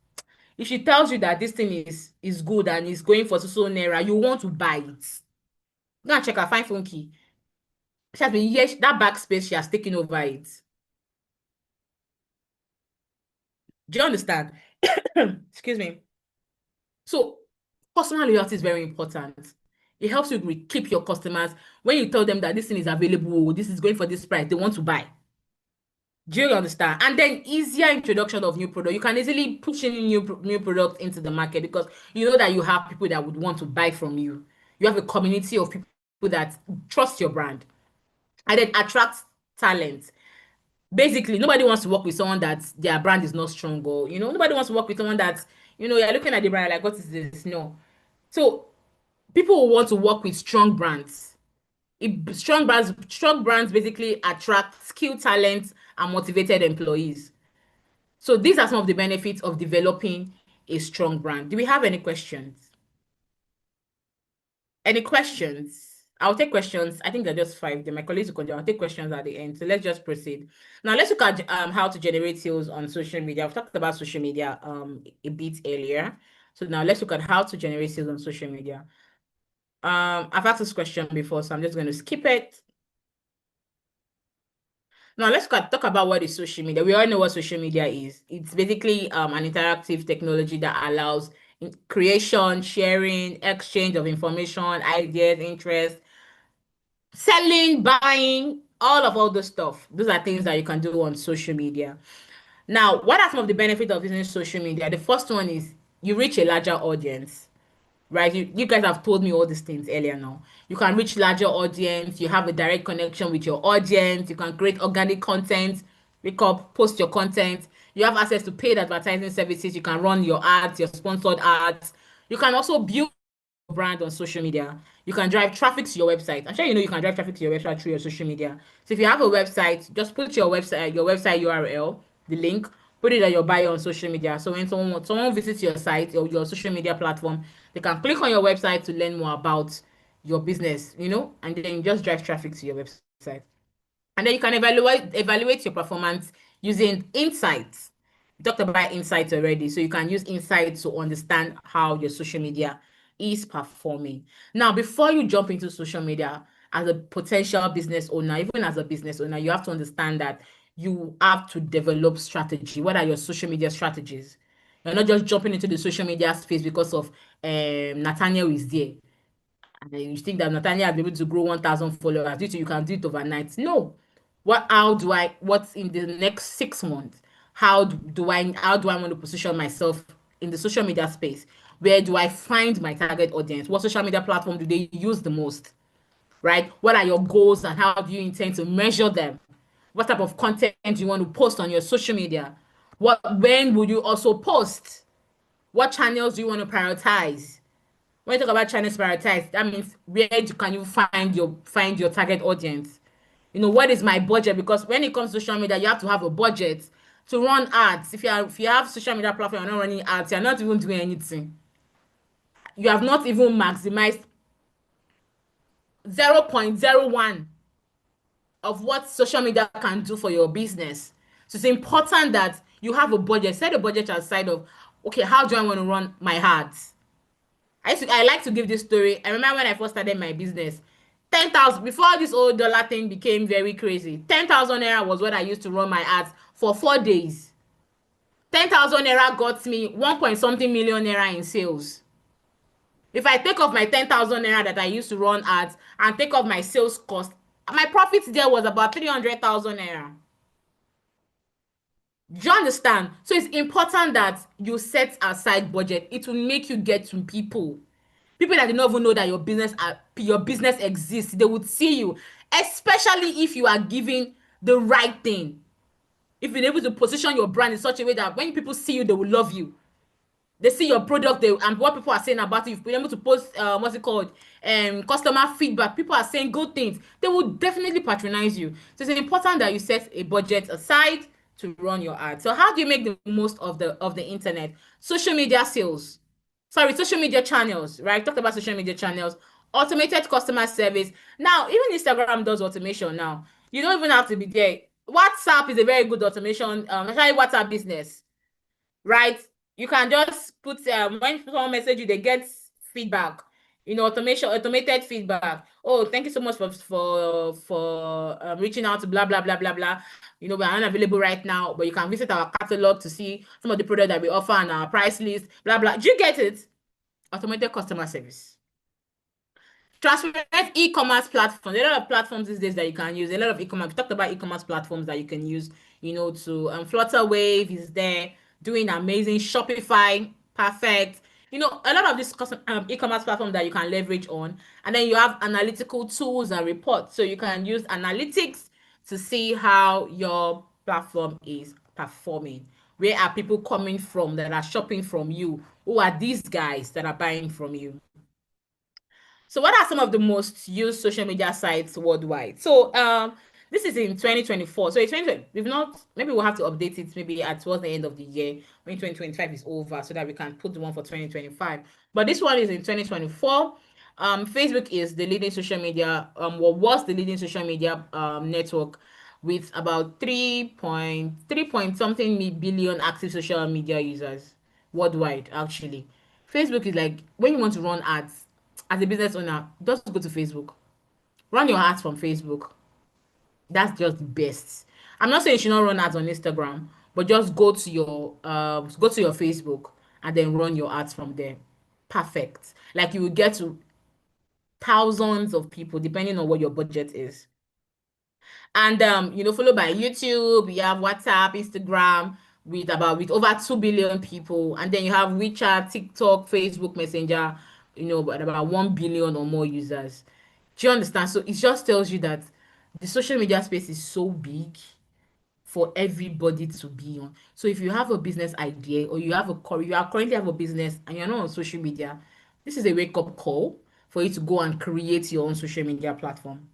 if she tells you that this thing is good and is going for so naira, you want to buy it. Go and check her Fine Funky. She has been yes, that backspace, she has taken over it. Do you understand? Excuse me. So customer loyalty is very important. It helps you keep your customers when you tell them that this thing is available, this is going for this price, they want to buy. Do you understand? And then easier introduction of new product. You can easily push in new product into the market because you know that you have people that would want to buy from you. You have a community of people that trust your brand, and then attract talent. Basically, nobody wants to work with someone that their brand is not strong, or nobody wants to work with someone that you're looking at the brand like, what is this? No. So people will want to work with strong brands. Strong brands basically attract skilled talent and motivated employees. So these are some of the benefits of developing a strong brand. Do we have any questions? Any questions? I'll take questions. I think they're just five. Then my colleagues will continue. I'll take questions at the end. So let's just proceed. Now let's look at how to generate sales on social media. I've talked about social media a bit earlier. So now let's look at how to generate sales on social media. I've asked this question before, so I'm just going to skip it. Now let's talk about what is social media. We all know what social media is. It's basically an interactive technology that allows creation, sharing, exchange of information, ideas, interest, selling, buying, all those stuff. Those are things that you can do on social media. Now, what are some of the benefits of using social media? The first one is you reach a larger audience, right? You guys have told me all these things earlier now. You can reach larger audience. You have a direct connection with your audience. You can create organic content, post your content. You have access to paid advertising services. You can run your ads, your sponsored ads. You can also build brand on social media. You can drive traffic to your website. I'm sure you can drive traffic to your website through your social media. So if you have a website, just put your website URL, the link, put it at your bio on social media. So when someone visits your site or your social media platform, they can click on your website to learn more about your business, and then just drive traffic to your website. And then you can evaluate your performance using insights. We talked about insights already, so you can use insights to understand how your social media is performing. Now, before you jump into social media as a potential business owner, even as a business owner, you have to understand that you have to develop strategy. What are your social media strategies? You're not just jumping into the social media space because of Nathaniel is there. And then you think that Nathaniel will be able to grow 1,000 followers. You can do it overnight. No. What's in the next 6 months? How do I want to position myself in the social media space? Where do I find my target audience? What social media platform do they use the most? Right? What are your goals and how do you intend to measure them? What type of content do you want to post on your social media? When will you also post? What channels do you want to prioritize? When you talk about Chinese prioritize, that means can you find your target audience? What is my budget? Because when it comes to social media, you have to have a budget to run ads. If you have social media platform, you're not running ads, you're not even doing anything. You have not even maximized 0.01 of what social media can do for your business. So it's important that you have a budget. Set a budget aside of, okay, how do I want to run my ads? I like to give this story. I remember when I first started my business, 10,000 before this old dollar thing became very crazy. 10,000 naira was what I used to run my ads for 4 days. 10,000 naira got me 1 point something million naira in sales. If I take off my 10,000 naira that I used to run ads and take off my sales cost, my profit there was about 300,000 naira. Do you understand? So it's important that you set aside budget. It will make you get to people that do not even know that your business exists. They would see you, especially if you are giving the right thing. If you're able to position your brand in such a way that when people see you, they will love you. They see your product, and what people are saying about it. You've been able to post, what's it called, customer feedback. People are saying good things. They will definitely patronize you. So it's important that you set a budget aside to run your ad. So how do you make the most of the internet? Social media sales. Sorry, social media channels, right? Talked about social media channels, automated customer service. Now, even Instagram does automation now. You don't even have to be there. WhatsApp is a very good automation, especially WhatsApp business, right? You can just put, when someone message you, they get feedback. Automated feedback. Oh, thank you so much for reaching out to blah blah blah blah blah. We're unavailable right now, but you can visit our catalog to see some of the products that we offer and our price list. Blah blah. Do you get it? Automated customer service. Transparent e-commerce platforms. A lot of platforms these days that you can use. A lot of e-commerce. We talked about e-commerce platforms that you can use. To Flutterwave is there doing amazing. Shopify, perfect. A lot of these e-commerce platforms that you can leverage on. And then you have analytical tools and reports. So you can use analytics to see how your platform is performing. Where are people coming from that are shopping from you? Who are these guys that are buying from you? So what are some of the most used social media sites worldwide? So this is in 2024. So in 2020, we've not, maybe we'll have to update it maybe towards the end of the year when 2025 is over so that we can put the one for 2025. But this one is in 2024. Facebook is the leading social media, was the leading social media network with about 3 point something billion active social media users worldwide, actually. Facebook is like when you want to run ads as a business owner, just go to Facebook. Run your ads from Facebook. That's just the best. I'm not saying you should not run ads on Instagram, but just go to your Facebook and then run your ads from there. Perfect. Like you will get to thousands of people depending on what your budget is. And followed by YouTube, you have WhatsApp, Instagram with over 2 billion people, and then you have WeChat, TikTok, Facebook Messenger, with about 1 billion or more users. Do you understand? So it just tells you that the social media space is so big for everybody to be on. So if you have a business idea or you currently have a business and you're not on social media, this is a wake-up call for you to go and create your own social media platform.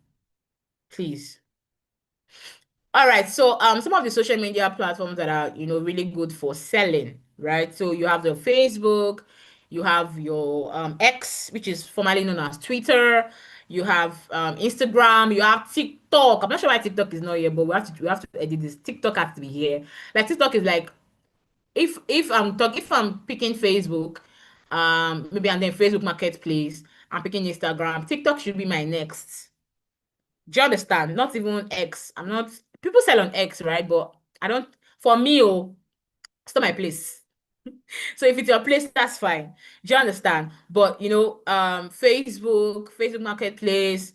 Please. All right, so some of the social media platforms that are really good for selling, right? So you have the Facebook, you have your X, which is formerly known as Twitter, you have Instagram, you have TikTok. I'm not sure why TikTok is not here, but we have to edit this. TikTok has to be here. Like TikTok is like, if I'm picking Facebook, maybe, and then Facebook Marketplace, I'm picking Instagram. TikTok should be my next. Do you understand? Not even X. I'm not. People sell on X, right? But I don't. For me, oh, it's not my place. So if it's your place, that's fine. Do you understand? But Facebook Marketplace,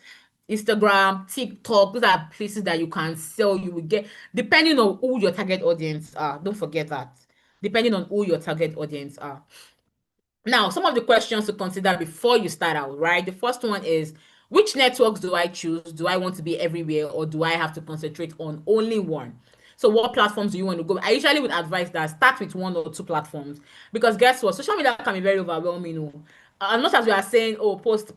Instagram, TikTok, those are places that you can sell. You will get, depending on who your target audience are. Don't forget that. Depending on who your target audience are. Now, some of the questions to consider before you start out, right? The first one is, which networks do I choose? Do I want to be everywhere, or do I have to concentrate on only one? So what platforms do you want to go? I usually would advise that start with one or two platforms, because guess what? Social media can be very overwhelming. Oh. As much as we are saying, oh, post,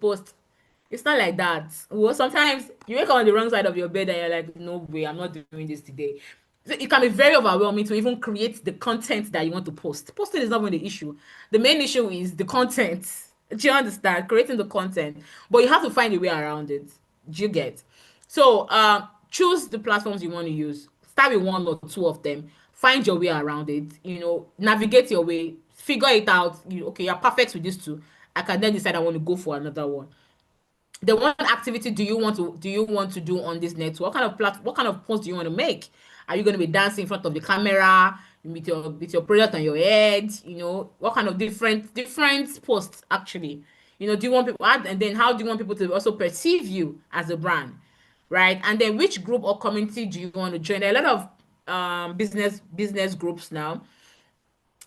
it's not like that. Well, sometimes you wake up on the wrong side of your bed and you're like, no way, I'm not doing this today. So it can be very overwhelming to even create the content that you want to post. Posting is not even the issue. The main issue is the content. Do you understand? Creating the content. But you have to find a way around it. Do you get? So choose the platforms you want to use. Start with one or two of them. Find your way around it. Navigate your way. Figure it out. Okay, you're perfect with these two. I can then decide I want to go for another one. The one activity do you want to do on this network? What kind of post do you want to make? Are you going to be dancing in front of the camera with your product on your head? What kind of different posts actually? Do you want people, and then how do you want people to also perceive you as a brand, right? And then which group or community do you want to join? There are a lot of business groups now.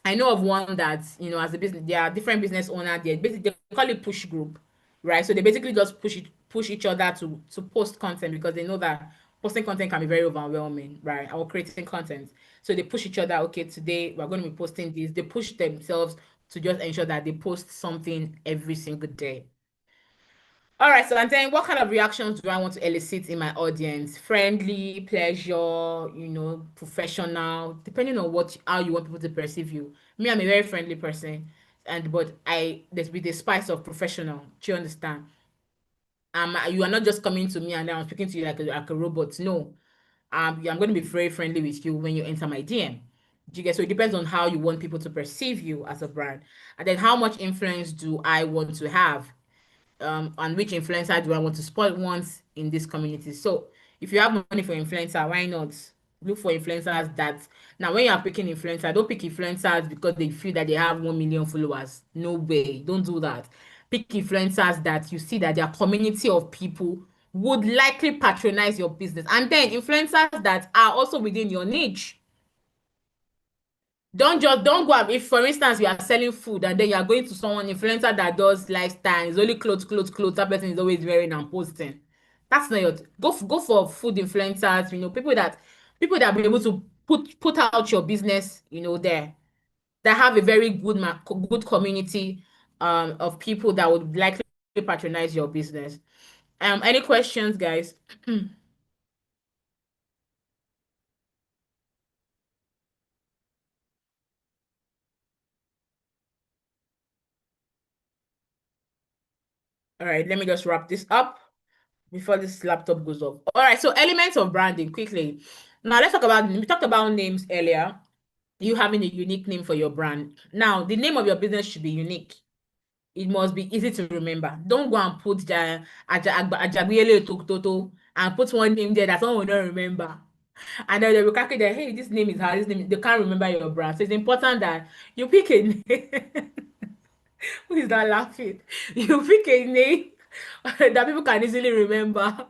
I know of one that, as a business, there are different business owners there. Basically, they call it push group, right? So they basically just push each other to post content, because they know that posting content can be very overwhelming, right? Or creating content. So they push each other. Okay, today we're going to be posting this. They push themselves to just ensure that they post something every single day. All right, so and then what kind of reactions do I want to elicit in my audience? Friendly, pleasure, professional, depending on how you want people to perceive you. Me, I'm a very friendly person, but there's with the spice of professional. Do you understand? You are not just coming to me and then I'm speaking to you like a robot. No. I'm going to be very friendly with you when you enter my DM. Do you get? So it depends on how you want people to perceive you as a brand. And then how much influence do I want to have? And which influencer do I want to support once in this community. So if you have money for influencer, why not look for influencers that, now when you are picking influencer, don't pick influencers because they feel that they have 1 million followers. No way, don't do that. Pick influencers that you see that their community of people would likely patronize your business, and then influencers that are also within your niche. Don't go out. If, for instance, you are selling food and then you are going to someone influencer that does lifestyle, it's only clothes, that person is always wearing and posting. That's not your go for food influencers, people that be able to put out your business, there, that have a very good community of people that would likely patronize your business. Any questions, guys? All right, let me just wrap this up before this laptop goes off. All right, so elements of branding quickly. Now let's talk about, we talked about names earlier. You having a unique name for your brand. Now, the name of your business should be unique. It must be easy to remember. Don't go and put Ajagbele Tototo and put one name there that someone will not remember. And then they will calculate that, hey, this name is hard, this name, they can't remember your brand. So it's important that you pick a name. Who is that laughing? You pick a name that people can easily remember.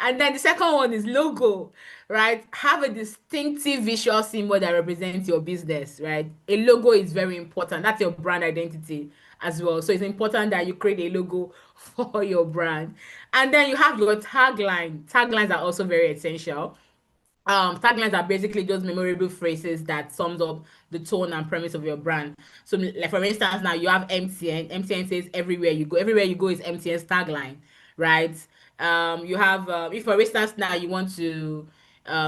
And then the second one is logo, right? Have a distinctive visual symbol that represents your business, right? A logo is very important. That's your brand identity as well. So it's important that you create a logo for your brand. And then you have your tagline. Taglines are also very essential. Taglines are basically just memorable phrases that sums up the tone and premise of your brand. So like, for instance, now you have MTN says everywhere you go is MTN's tagline, right? You have, if for instance now you want to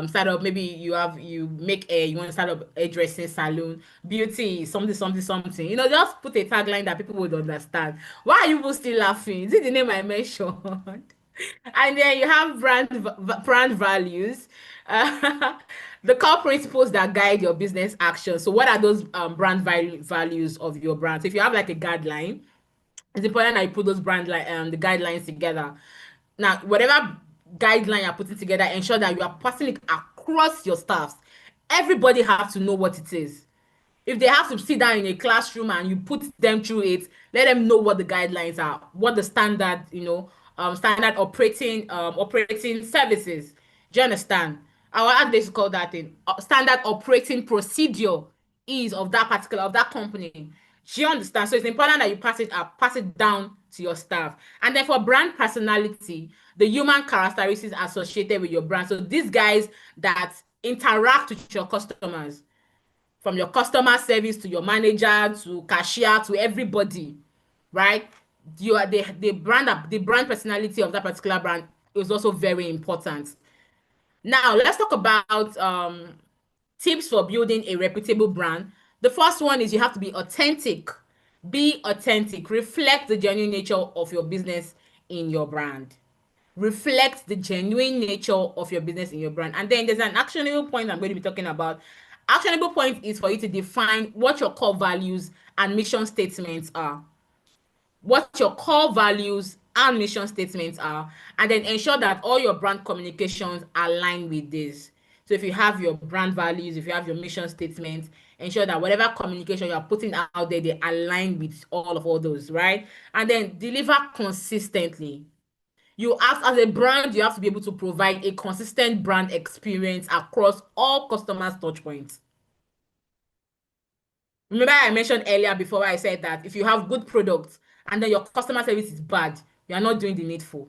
start up, maybe you make a you want to start up a dressing salon, beauty, something, something, something. Just put a tagline that people would understand. Why are you people still laughing? Is it the name I mentioned? And then you have brand values, uh, the core principles that guide your business action. So what are those values of your brand? So if you have like a guideline, it's important that you put those the guidelines together. Now, whatever guideline you're putting together, ensure that you are passing it across your staffs. Everybody has to know what it is. If they have to sit down in a classroom and you put them through it, let them know what the guidelines are, what the standard, standard operating services. Do you understand? Our ad they call that thing standard operating procedure is of that company. Do you understand? So it's important that you pass it down to your staff. And then for brand personality, the human characteristics associated with your brand. So these guys that interact with your customers, from your customer service to your manager to cashier to everybody, right? The brand personality of that particular brand is also very important. Now let's talk about tips for building a reputable brand. The first one is you have to be authentic. Be authentic. Reflect the genuine nature of your business in your brand. Reflect the genuine nature of your business in your brand. And then there's an actionable point I'm going to be talking about. Actionable point is for you to define what your core values and mission statements are. What your core values and mission statements are, and then ensure that all your brand communications align with this. So if you have your brand values, if you have your mission statements, ensure that whatever communication you are putting out there, they align with all those, right? And then deliver consistently. You have, as a brand, you have to be able to provide a consistent brand experience across all customers touch points. Remember I mentioned earlier before I said that if you have good products and then your customer service is bad, you are not doing the needful.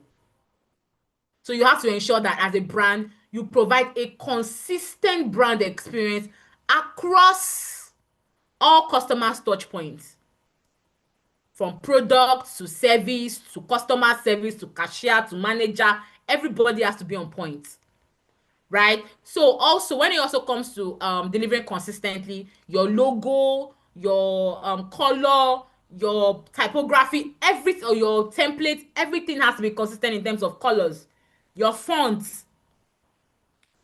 So you have to ensure that as a brand, you provide a consistent brand experience across all customers touch points. From product to service to customer service to cashier to manager, everybody has to be on point, right? So also when it also comes to delivering consistently, your logo, your color, your typography, everything, or your template, everything has to be consistent in terms of colors. Your fonts.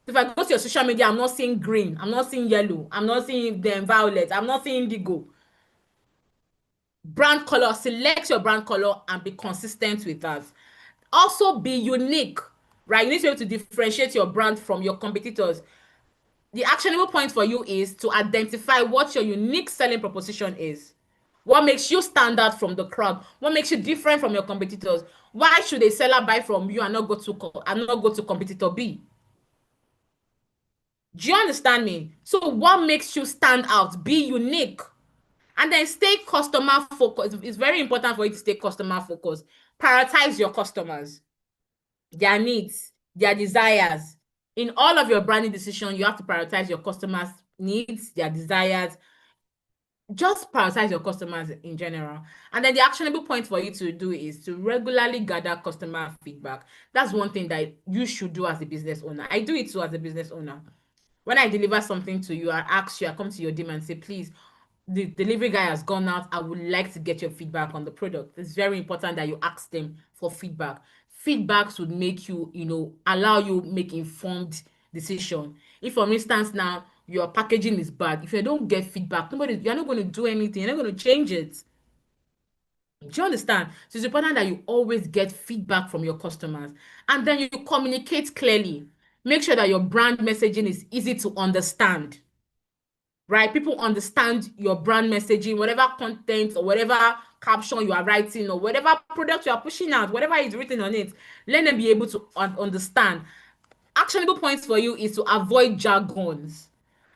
If I go to your social media, I'm not seeing green, I'm not seeing yellow, I'm not seeing them violet, I'm not seeing indigo. Brand color, select your brand color and be consistent with that. Also be unique, right? You need to be able to differentiate your brand from your competitors. The actionable point for you is to identify what your unique selling proposition is. What makes you stand out from the crowd? What makes you different from your competitors? Why should a seller buy from you and not go to competitor B? Do you understand me? So what makes you stand out? Be unique. And then stay customer focused. It's very important for you to stay customer focused. Prioritize your customers, their needs, their desires. In all of your branding decisions, you have to prioritize your customers' needs, their desires. Just prioritize your customers in general. And then the actionable point for you to do is to regularly gather customer feedback. That's one thing that you should do as a business owner. I do it too as a business owner. When I deliver something to you, I come to your team and say, please, the delivery guy has gone out. I would like to get your feedback on the product. It's very important that you ask them for feedback. Feedbacks would make you, allow you make informed decision. If, for instance, now your packaging is bad, if you don't get feedback, you're not going to do anything. You're not going to change it. Do you understand? So it's important that you always get feedback from your customers and then you communicate clearly. Make sure that your brand messaging is easy to understand, right? People understand your brand messaging, whatever content or whatever caption you are writing or whatever product you are pushing out, whatever is written on it, let them be able to understand. Actionable points for you is to avoid jargons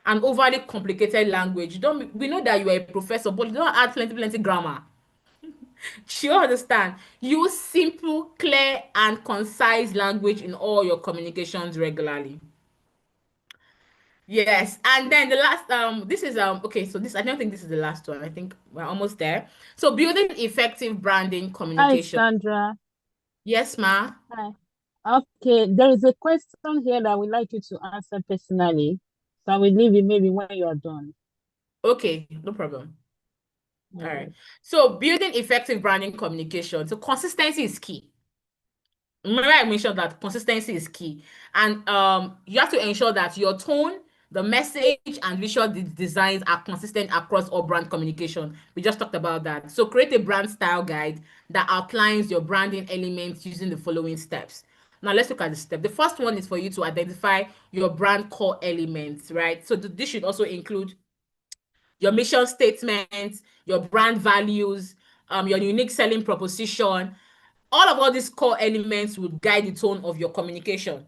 and overly complicated language. We know that you are a professor, but you don't add plenty grammar. Do you understand? Use simple, clear, and concise language in all your communications regularly. Yes, and then the last this is okay, so this I don't think this is the last one. I think we're almost there. So building effective branding Hi, communication. Sandra. Yes, ma. Hi. Okay, there is a question here that I would like you to answer personally. So I will leave it maybe when you are done. Okay, no problem. All All right. right. So building effective branding communication. So consistency is key. Remember I mentioned that consistency is key. And you have to ensure that your tone, the message, and visual designs are consistent across all brand communication. We just talked about that. So create a brand style guide that outlines your branding elements using the following steps. Now let's look at the step. The first one is for you to identify your brand core elements, right? So this should also include your mission statement, your brand values, your unique selling proposition. All these core elements would guide the tone of your communication.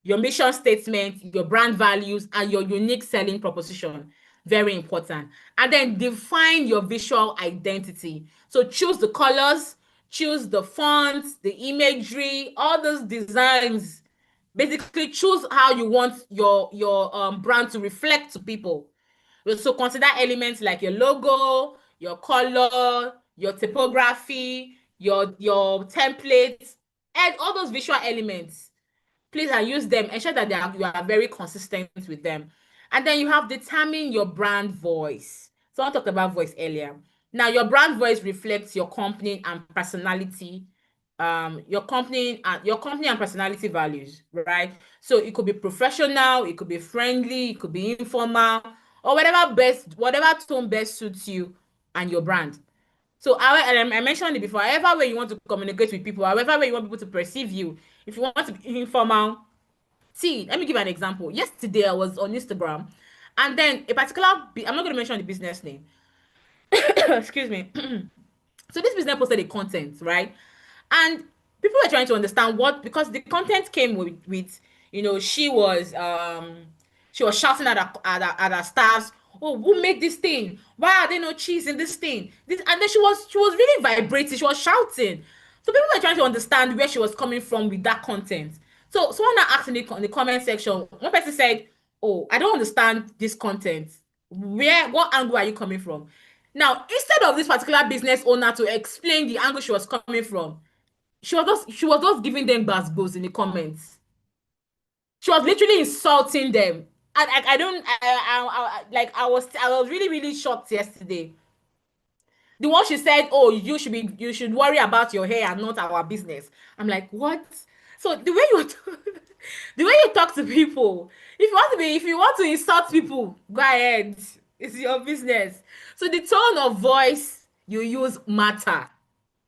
Your mission statement, your brand values, and your unique selling proposition. Very important. And then define your visual identity. So choose the colors, choose the fonts, the imagery, all those designs. Basically, choose how you want your brand to reflect to people. So consider elements like your logo, your color, your typography, your templates, and all those visual elements. Please and use them. Ensure that you are very consistent with them. And then you have determine your brand voice. So I talked about voice earlier. Now your brand voice reflects your company and personality, your company and personality values, right? So it could be professional, it could be friendly, it could be informal, or whatever tone best suits you and your brand. So I mentioned it before. However way you want to communicate with people, however way you want people to perceive you, if you want to be informal, see, let me give you an example. Yesterday I was on Instagram, and then I'm not going to mention the business name. Excuse me. So this business posted a content, right? And people were trying to understand what, because the content came with she was shouting at her staffs, oh, who made this thing? Why are there no cheese in this thing? And then she was really vibrating, she was shouting. So people were trying to understand where she was coming from with that content. So someone now asked in the comment section, one person said, oh, I don't understand this content. What angle are you coming from? Now, instead of this particular business owner to explain the angle she was coming from, she was just giving them basketballs in the comments. She was literally insulting them. I don't like I was really really shocked yesterday. The one she said, "Oh, you should worry about your hair and not our business." I'm like, what? So the way you the way you talk to people, if you want to insult people, go ahead. It's your business. So the tone of voice you use matter,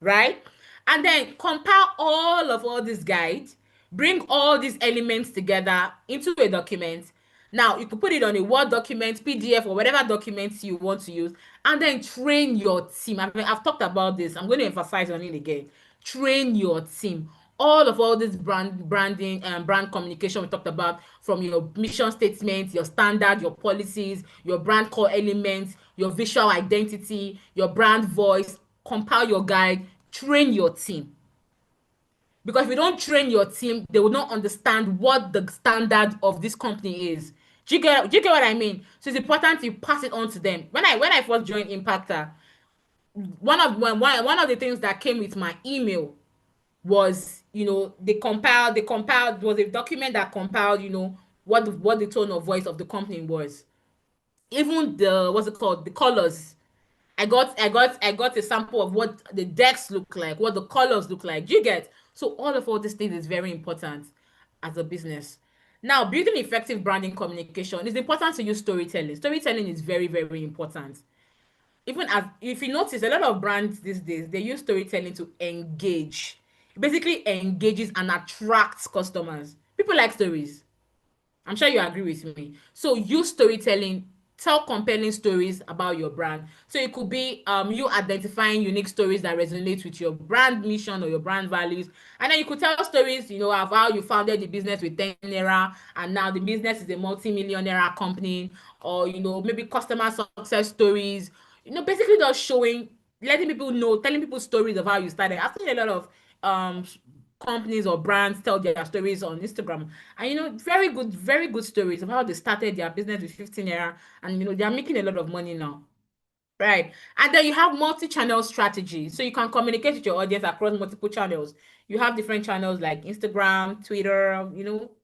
right? And then compile all these guides, bring all these elements together into a document. Now you could put it on a Word document, PDF, or whatever documents you want to use, and then train your team. I've talked about this. I'm going to emphasize on it again. Train your team. All this branding and brand communication we talked about, from your mission statement, your standard, your policies, your brand core elements, your visual identity, your brand voice. Compile your guide, train your team. Because if you don't train your team, they will not understand what the standard of this company is. Do you get what I mean? So it's important you pass it on to them. When I first joined Impactor, one of the things that came with my email was, they compiled was a document that compiled, what the tone of voice of the company was. Even the what's it called, the colors. I got a sample of what the decks look like, what the colors look like. Do you get? So all these things is very important as a business. Now, building effective branding communication, it's important to use storytelling. Storytelling is very, very important. Even as if you notice, a lot of brands these days, they use storytelling to engage. It basically engages and attracts customers. People like stories. I'm sure you agree with me. So use storytelling, tell compelling stories about your brand. So it could be you identifying unique stories that resonate with your brand mission or your brand values. And then you could tell stories, of how you founded the business with 10 naira and now the business is a multi-million naira company, or maybe customer success stories. Basically just showing, letting people know, telling people stories of how you started. I've seen a lot of um companies or brands tell their stories on Instagram. And very good stories of how they started their business with 15 naira, and they are making a lot of money now. Right. And then you have multi-channel strategy. So you can communicate with your audience across multiple channels. You have different channels like Instagram, Twitter,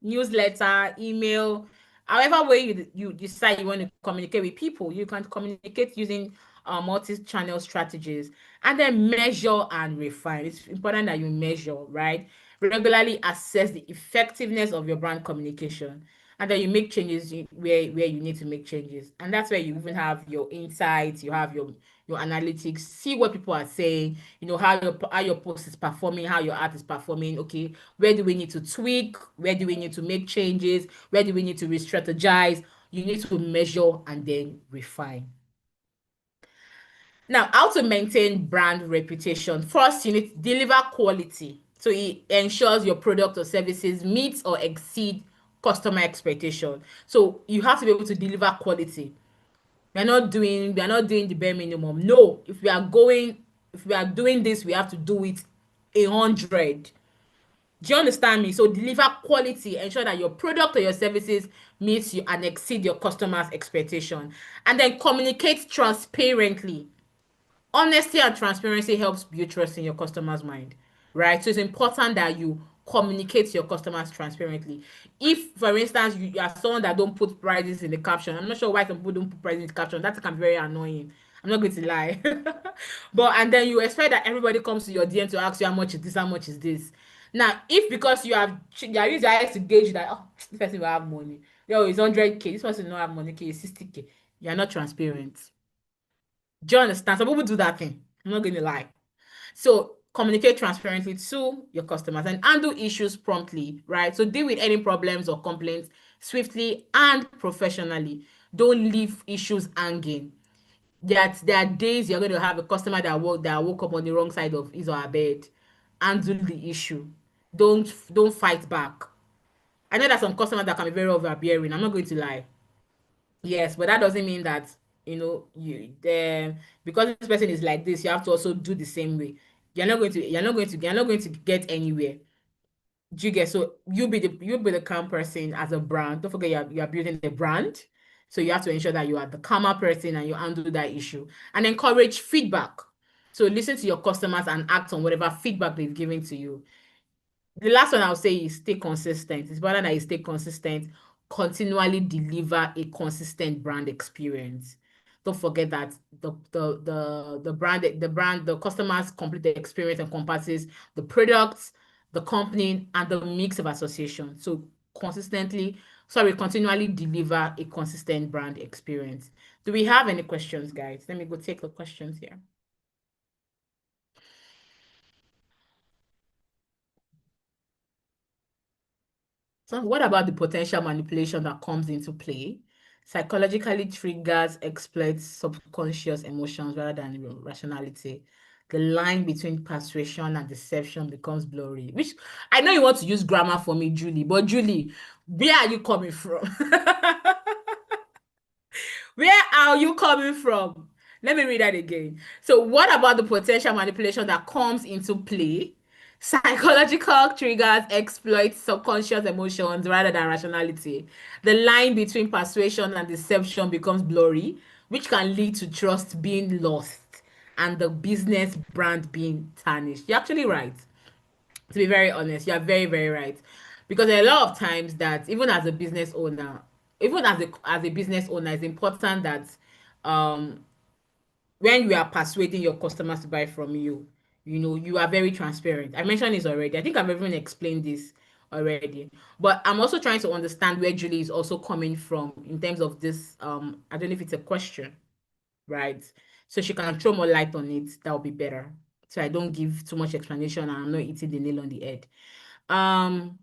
newsletter, email. However way you decide you want to communicate with people, you can communicate using multi-channel strategies. And then measure and refine. It's important that you measure, right? Regularly assess the effectiveness of your brand communication, and then you make changes where you need to make changes, and that's where you even have your insights, you have your analytics, see what people are saying, how your post is performing, how your art is performing. Okay, where do we need to tweak, where do we need to make changes, where do we need to re-strategize? You need to measure and then refine. Now, how to maintain brand reputation? First, you need to deliver quality. So it ensures your product or services meet or exceed customer expectation. So you have to be able to deliver quality. We are not doing the bare minimum. No, if we are doing this, we have to do it 100. Do you understand me? So deliver quality, ensure that your product or your services meets you and exceed your customers' expectation. And then communicate transparently. Honesty and transparency helps build trust in your customer's mind, right? So it's important that you communicate to your customers transparently. If, for instance, you are someone that don't put prices in the caption, I'm not sure why some people don't put prices in the caption. That can be very annoying. I'm not going to lie. But and then you expect that everybody comes to your DM to ask you how much is this, how much is this. Now, if because you are using your eyes to gauge that, oh, this person will have money. Yo, it's 100K. This person will not have money. Okay, it's 60K. You are not transparent. Do you understand? Some people do that thing. I'm not going to lie. So communicate transparently to your customers and handle issues promptly, right? So deal with any problems or complaints swiftly and professionally. Don't leave issues hanging. There are days you're going to have a customer that woke up on the wrong side of his or her bed. Handle the issue. Don't fight back. I know that some customers that can be very overbearing. I'm not going to lie. Yes, but that doesn't mean that because this person is like this, you have to also do the same way. You're not going to get anywhere. Do you get? So you be the calm person as a brand. Don't forget you're building a brand. So you have to ensure that you are the calmer person and you handle that issue. And encourage feedback. So listen to your customers and act on whatever feedback they've given to you. The last one I'll say is stay consistent. It's better that you stay consistent, continually deliver a consistent brand experience. Don't forget that the customer's complete experience encompasses the products, the company, and the mix of association. So continually deliver a consistent brand experience. Do we have any questions, guys? Let me go take the questions here. So what about the potential manipulation that comes into play? Psychologically triggers exploits subconscious emotions rather than rationality. The line between persuasion and deception becomes blurry. Which I know you want to use grammar for me, Julie, but Julie, where are you coming from? Where are you coming from? Let me read that again. So, what about the potential manipulation that comes into play? Psychological triggers exploit subconscious emotions rather than rationality. The line between persuasion and deception becomes blurry, which can lead to trust being lost and the business brand being tarnished. You're actually right. To be very honest, you're very, very right. Because a lot of times that even as a business owner, even as a business owner, it's important that um when you are persuading your customers to buy from you, you are very transparent. I mentioned this already. I think I've even explained this already. But I'm also trying to understand where Julie is also coming from in terms of this. I don't know if it's a question, right? So she can throw more light on it. That would be better. So I don't give too much explanation and I'm not hitting the nail on the head. Um,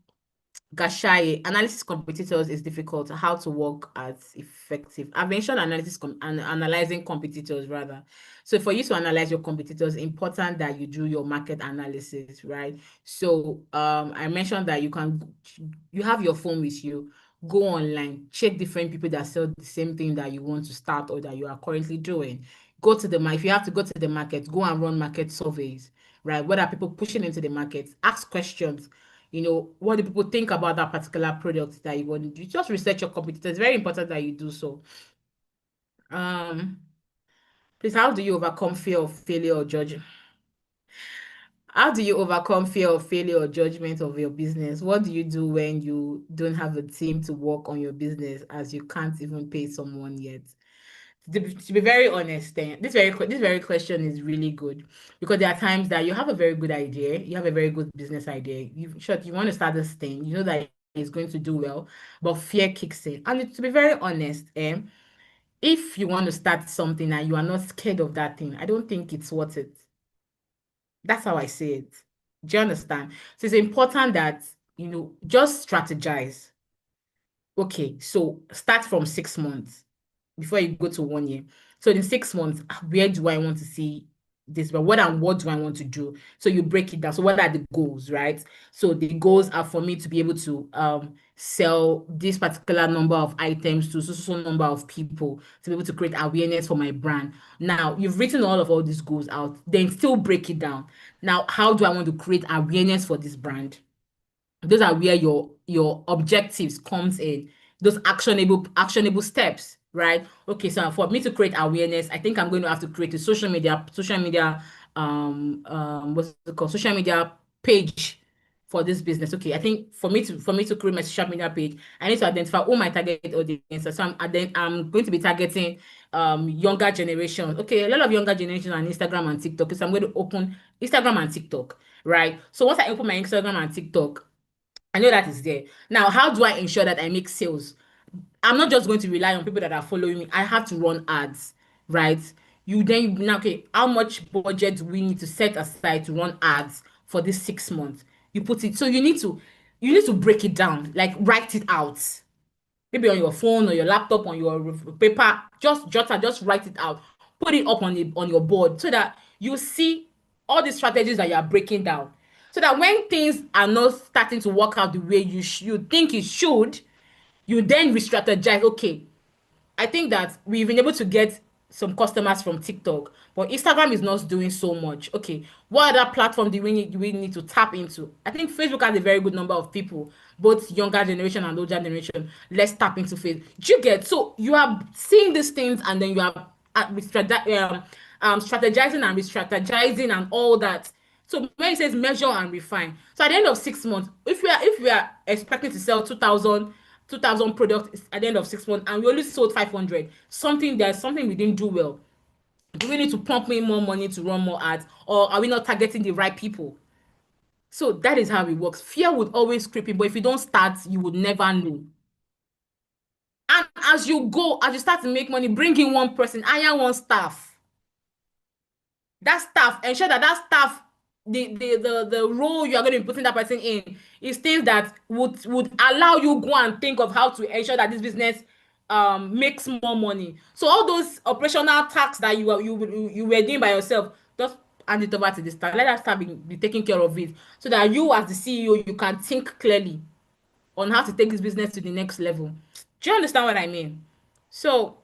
Gashai, analysis competitors is difficult. How to work as effective. I've mentioned and analyzing competitors rather. So for you to analyze your competitors, important that you do your market analysis, right? So I mentioned that you have your phone with you, go online, check different people that sell the same thing that you want to start or that you are currently doing. Go to the market. If you have to go to the market, go and run market surveys, right? What are people pushing into the market? Ask questions. What do people think about that particular product that you want to do? Just research your competitors. It's very important that you do so. Um, Please, how do you overcome fear of failure or judgment? How do you overcome fear of failure or judgment of your business? What do you do when you don't have a team to work on your business as you can't even pay someone yet? To be very honest, this very question is really good because there are times that you have a very good idea, you have a very good business idea, you want to start this thing, you know that it's going to do well, but fear kicks in. And to be very honest, if you want to start something and you are not scared of that thing, I don't think it's worth it. That's how I see it. Do you understand? So it's important that, just strategize. Okay, so start from 6 months before you go to 1 year. So in 6 months, where do I want to see this? But what do I want to do? So you break it down. So what are the goals, right? So the goals are for me to be able to sell this particular number of items to so number of people to be able to create awareness for my brand. Now you've written all these goals out, then still break it down. Now, how do I want to create awareness for this brand? Those are where your objectives comes in, those actionable steps, right? Okay, so for me to create awareness, I think I'm going to have to create a social media what's it called, social media page for this business. Okay, I think for me to create my social media page, I need to identify who my target audience is. So I'm going to be targeting younger generations. Okay, a lot of younger generations on Instagram and TikTok. So I'm going to open Instagram and TikTok, right? So once I open my Instagram and TikTok, I know that is there. Now, how do I ensure that I make sales? I'm not just going to rely on people that are following me. I have to run ads, right? Now, okay, how much budget do we need to set aside to run ads for this 6 months? You put it, so you need to break it down, like write it out. Maybe on your phone or your laptop, on your paper, just write it out. Put it up on your board so that you see all the strategies that you are breaking down. So that when things are not starting to work out the way you think it should, you then re-strategize. Okay, I think that we've been able to get some customers from TikTok, but Instagram is not doing so much. Okay, what other platform do we need to tap into? I think Facebook has a very good number of people, both younger generation and older generation. Let's tap into Facebook. Do you get? So you are seeing these things, and then you are strategizing and re-strategizing and all that. So when it says measure and refine, so at the end of 6 months, if we are expecting to sell 2,000 products at the end of 6 months and we only sold 500, there's something we didn't do well. Do we need to pump in more money to run more ads, or are we not targeting the right people? So that is how it works. Fear would always creep in, but if you don't start, you would never know. And as you start to make money, bring in one person, hire one staff. That staff, ensure that staff, the role you are going to be putting that person in is things that would allow you go and think of how to ensure that this business makes more money. So all those operational tasks that you were doing by yourself, just hand it over to the staff. Let that staff be taking care of it, so that you as the CEO, you can think clearly on how to take this business to the next level. Do you understand what I mean? So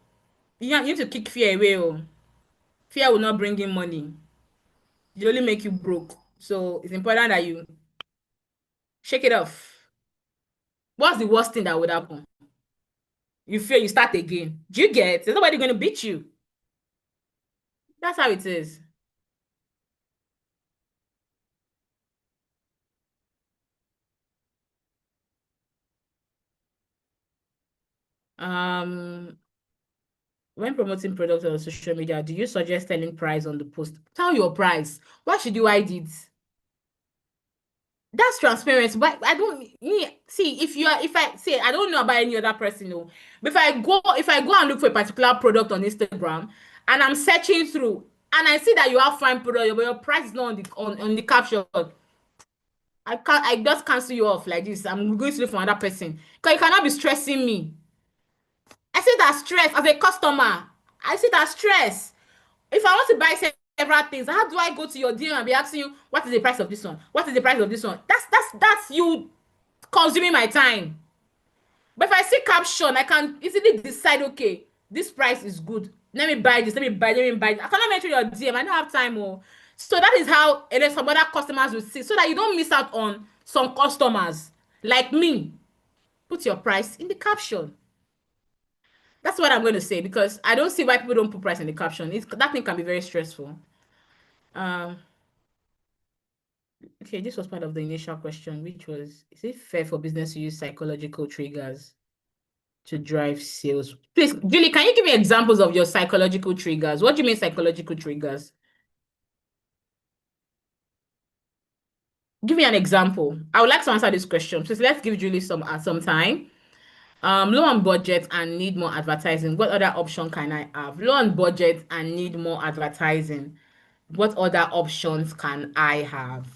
you need to kick fear away. Oh. Fear will not bring in money. It only make you broke. So it's important that you shake it off. What's the worst thing that would happen? You fear, you start again. Do you get? There's nobody going to beat you. That's how it is. Um, when promoting products on social media, do you suggest telling price on the post? Tell your price. Why should you hide it? That's transparency. But I don't see, if I say, I don't know about any other person, no. But if I go and look for a particular product on Instagram and I'm searching through and I see that you have fine product, but your price is not on the caption, I just cancel you off like this. I'm going to look for another person. Because you cannot be stressing me. I see that stress as a customer. I see that stress. If I want to buy several things, how do I go to your deal and be asking you what is the price of this one? What is the price of this one? That's you consuming my time. But if I see caption, I can easily decide, okay, this price is good. Let me buy this. Let me buy this. I cannot mention your DM. I don't have time. Oh. So that is how it is some other customers will see. So that you don't miss out on some customers like me. Put your price in the caption. That's what I'm going to say because I don't see why people don't put price in the caption. That thing can be very stressful. Um, okay, this was part of the initial question, which was, is it fair for business to use psychological triggers to drive sales? Please, Julie, can you give me examples of your psychological triggers? What do you mean psychological triggers? Give me an example. I would like to answer this question. Please let's give Julie some time. Low on budget and need more advertising. What other option can I have? Low on budget and need more advertising. What other options can I have?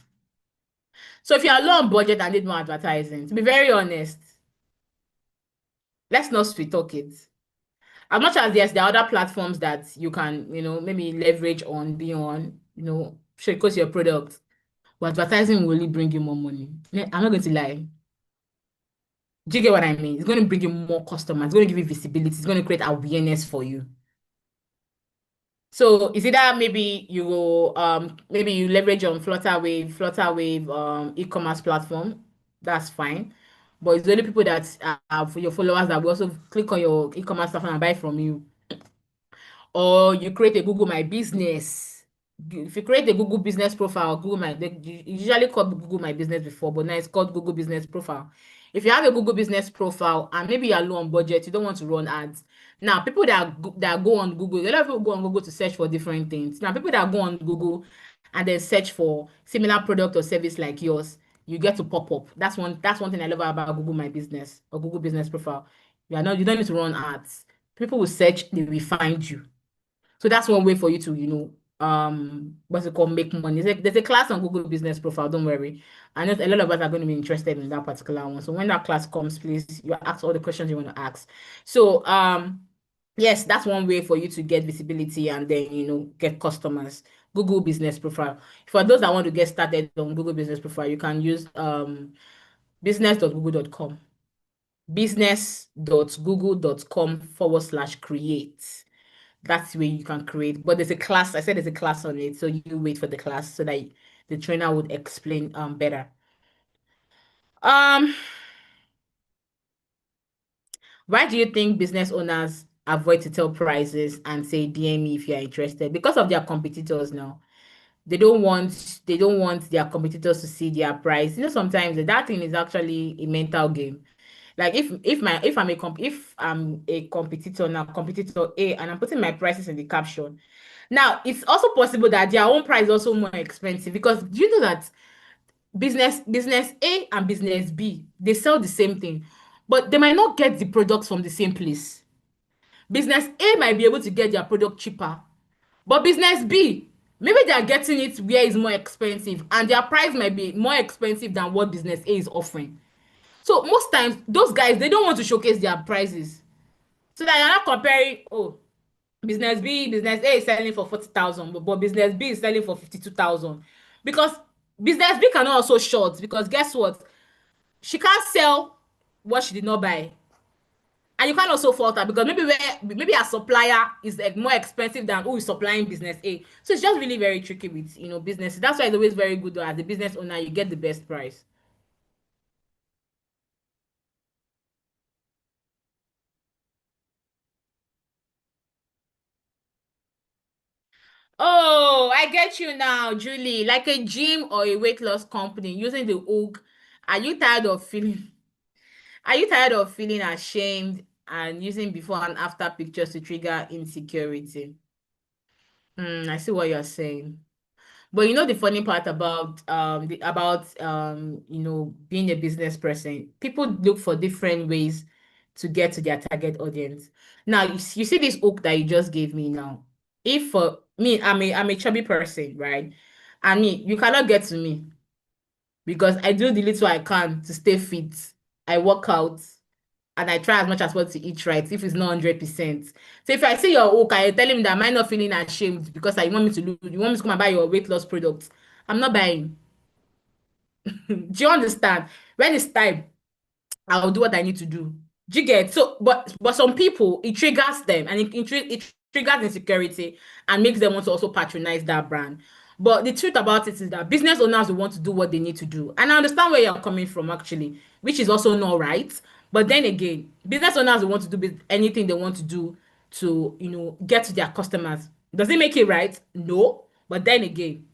So if you're low on budget and need more advertising, to be very honest, let's not sweet talk it. As much as yes, there are other platforms that you can, maybe leverage on, be on, showcase your product. But advertising will really bring you more money. I'm not going to lie. Do you get what I mean? It's going to bring you more customers. It's going to give you visibility. It's going to create awareness for you. So is it that maybe you leverage on Flutterwave e-commerce platform? That's fine. But it's only people that are for your followers that will also click on your e-commerce platform and buy from you. Or you create a Google My Business. If you create a Google Business profile, they usually called Google My Business before, but now it's called Google Business Profile. If you have a Google Business profile and maybe you're low on budget, you don't want to run ads. Now, people that go on Google, a lot of people go on Google to search for different things. Now, people that go on Google and then search for similar product or service like yours, you get to pop up. That's one thing I love about Google My Business or Google Business Profile. You don't need to run ads. People will search, they will find you. So that's one way for you to, what's it called, make money. There's a class on Google Business Profile, don't worry. I know a lot of us are going to be interested in that particular one. So when that class comes, please, you ask all the questions you want to ask. So, yes, that's one way for you to get visibility and then, get customers. Google Business Profile. For those that want to get started on Google Business Profile, you can use business.google.com. business.google.com/create. That's where you can create. But there's a class. I said there's a class on it, so you wait for the class so that the trainer would explain better. Um, why do you think business owners avoid to tell prices and say DM me if you're interested? Because of their competitors now. They don't want their competitors to see their price. Sometimes that thing is actually a mental game. Like if I'm a competitor now, competitor A, and I'm putting my prices in the caption. Now, it's also possible that their own price is also more expensive because do you know that business A and business B, they sell the same thing, but they might not get the products from the same place. Business A might be able to get their product cheaper, but business B, maybe they are getting it where it's more expensive, and their price might be more expensive than what business A is offering. So most times, those guys, they don't want to showcase their prices. So that you're not comparing, oh, business A is selling for 40,000, but business B is selling for 52,000. Because business B cannot also short, because guess what? She can't sell what she did not buy. And you can also falter because maybe a supplier is like more expensive than who is supplying business A. So it's just really very tricky with business. That's why it's always very good though, as the business owner, you get the best price. Oh, I get you now, Julie. Like a gym or a weight loss company using the hook. Are you tired of feeling are you tired of feeling ashamed and using before and after pictures to trigger insecurity? I see what you're saying. But the funny part about being a business person, people look for different ways to get to their target audience. Now you see this hook that you just gave me now. If for me, I'm a chubby person, right? And me, you cannot get to me because I do the little I can to stay fit. I work out and I try as much as possible to eat right if it's not 100%. So if I see your hook and you tell him that I'm not feeling ashamed because you want me to lose, you want me to come and buy your weight loss products, I'm not buying. Do you understand? When it's time, I'll do what I need to do. Do you get? So, but some people, it triggers them and it triggers insecurity and makes them want to also patronize that brand. But the truth about it is that business owners will want to do what they need to do. And I understand where you're coming from actually, which is also not right. But then again, business owners want to do anything they want to do to, get to their customers. Does it make it right? No. But then again,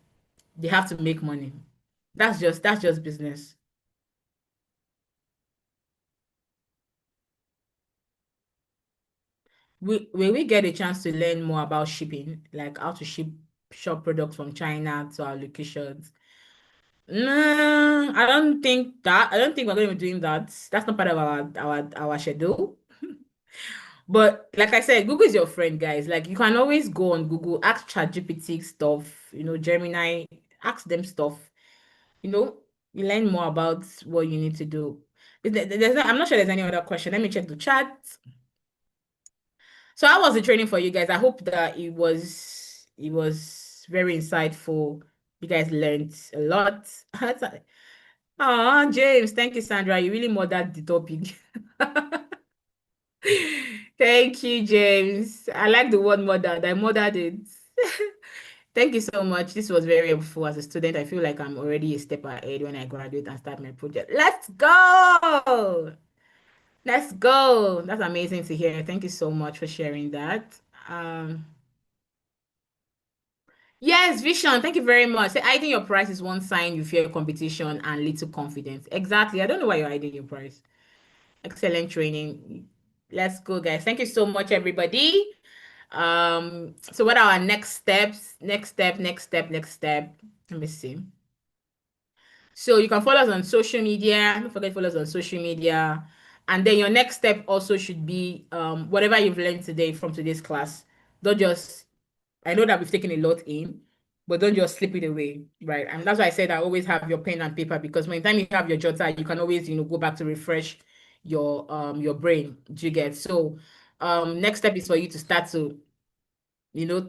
they have to make money. That's just business. Will we get a chance to learn more about shipping, like how to shop products from China to our locations? No, I don't think that. I don't think we're going to be doing that. That's not part of our schedule. But like I said, Google is your friend, guys. Like you can always go on Google, ask ChatGPT stuff, Gemini, ask them stuff. You know, you learn more about what you need to do. I'm not sure there's any other question. Let me check the chat. So how was the training for you guys? I hope that it was very insightful. You guys learned a lot. Oh, James, thank you, Sandra. You really mothered the topic. Thank you, James. I like the word mothered. I mothered it. Thank you so much. This was very helpful as a student. I feel like I'm already a step ahead when I graduate and start my project. Let's go. Let's go. That's amazing to hear. Thank you so much for sharing that. Um, yes, Vision. Thank you very much. Say, hiding your price is one sign you fear competition and little confidence. Exactly. I don't know why you're hiding your price. Excellent training. Let's go, guys. Thank you so much, everybody. So what are our next steps? Next step. Let me see. So you can follow us on social media. Don't forget to follow us on social media. And then your next step also should be whatever you've learned today from today's class. Don't just, I know that we've taken a lot in, but don't just slip it away, right? And that's why I said I always have your pen and paper because when time you have your jotter, you can always, go back to refresh your brain. Do you get? So next step is for you to start to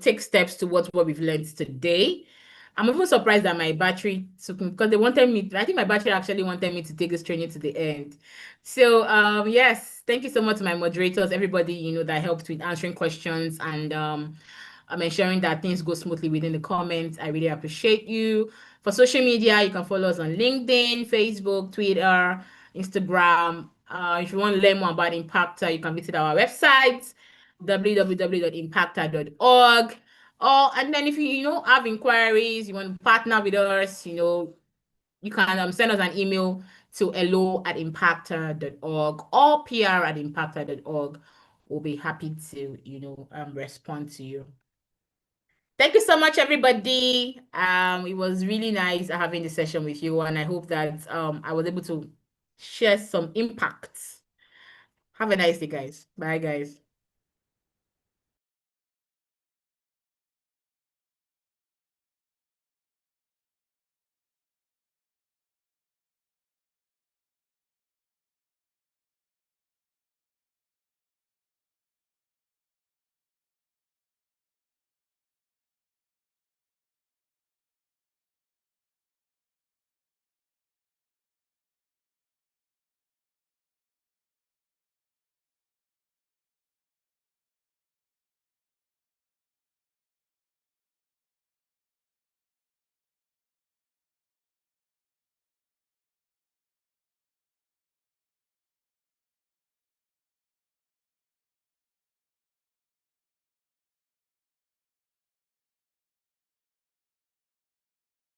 take steps towards what we've learned today. I'm even surprised that my battery took me because they wanted me. I think my battery actually wanted me to take this training to the end. So yes, thank you so much to my moderators, everybody that helped with answering questions and I'm ensuring that things go smoothly within the comments. I really appreciate you. For social media, you can follow us on LinkedIn, Facebook, Twitter, Instagram. If you want to learn more about Impactor, you can visit our website www.impactor.org. And then if you have inquiries, you want to partner with us, you can send us an email to hello@impactor.org or pr@impactor.org. We'll be happy to, respond to you. Thank you so much, everybody. It was really nice having this session with you, and I hope that I was able to share some impacts. Have a nice day, guys. Bye, guys.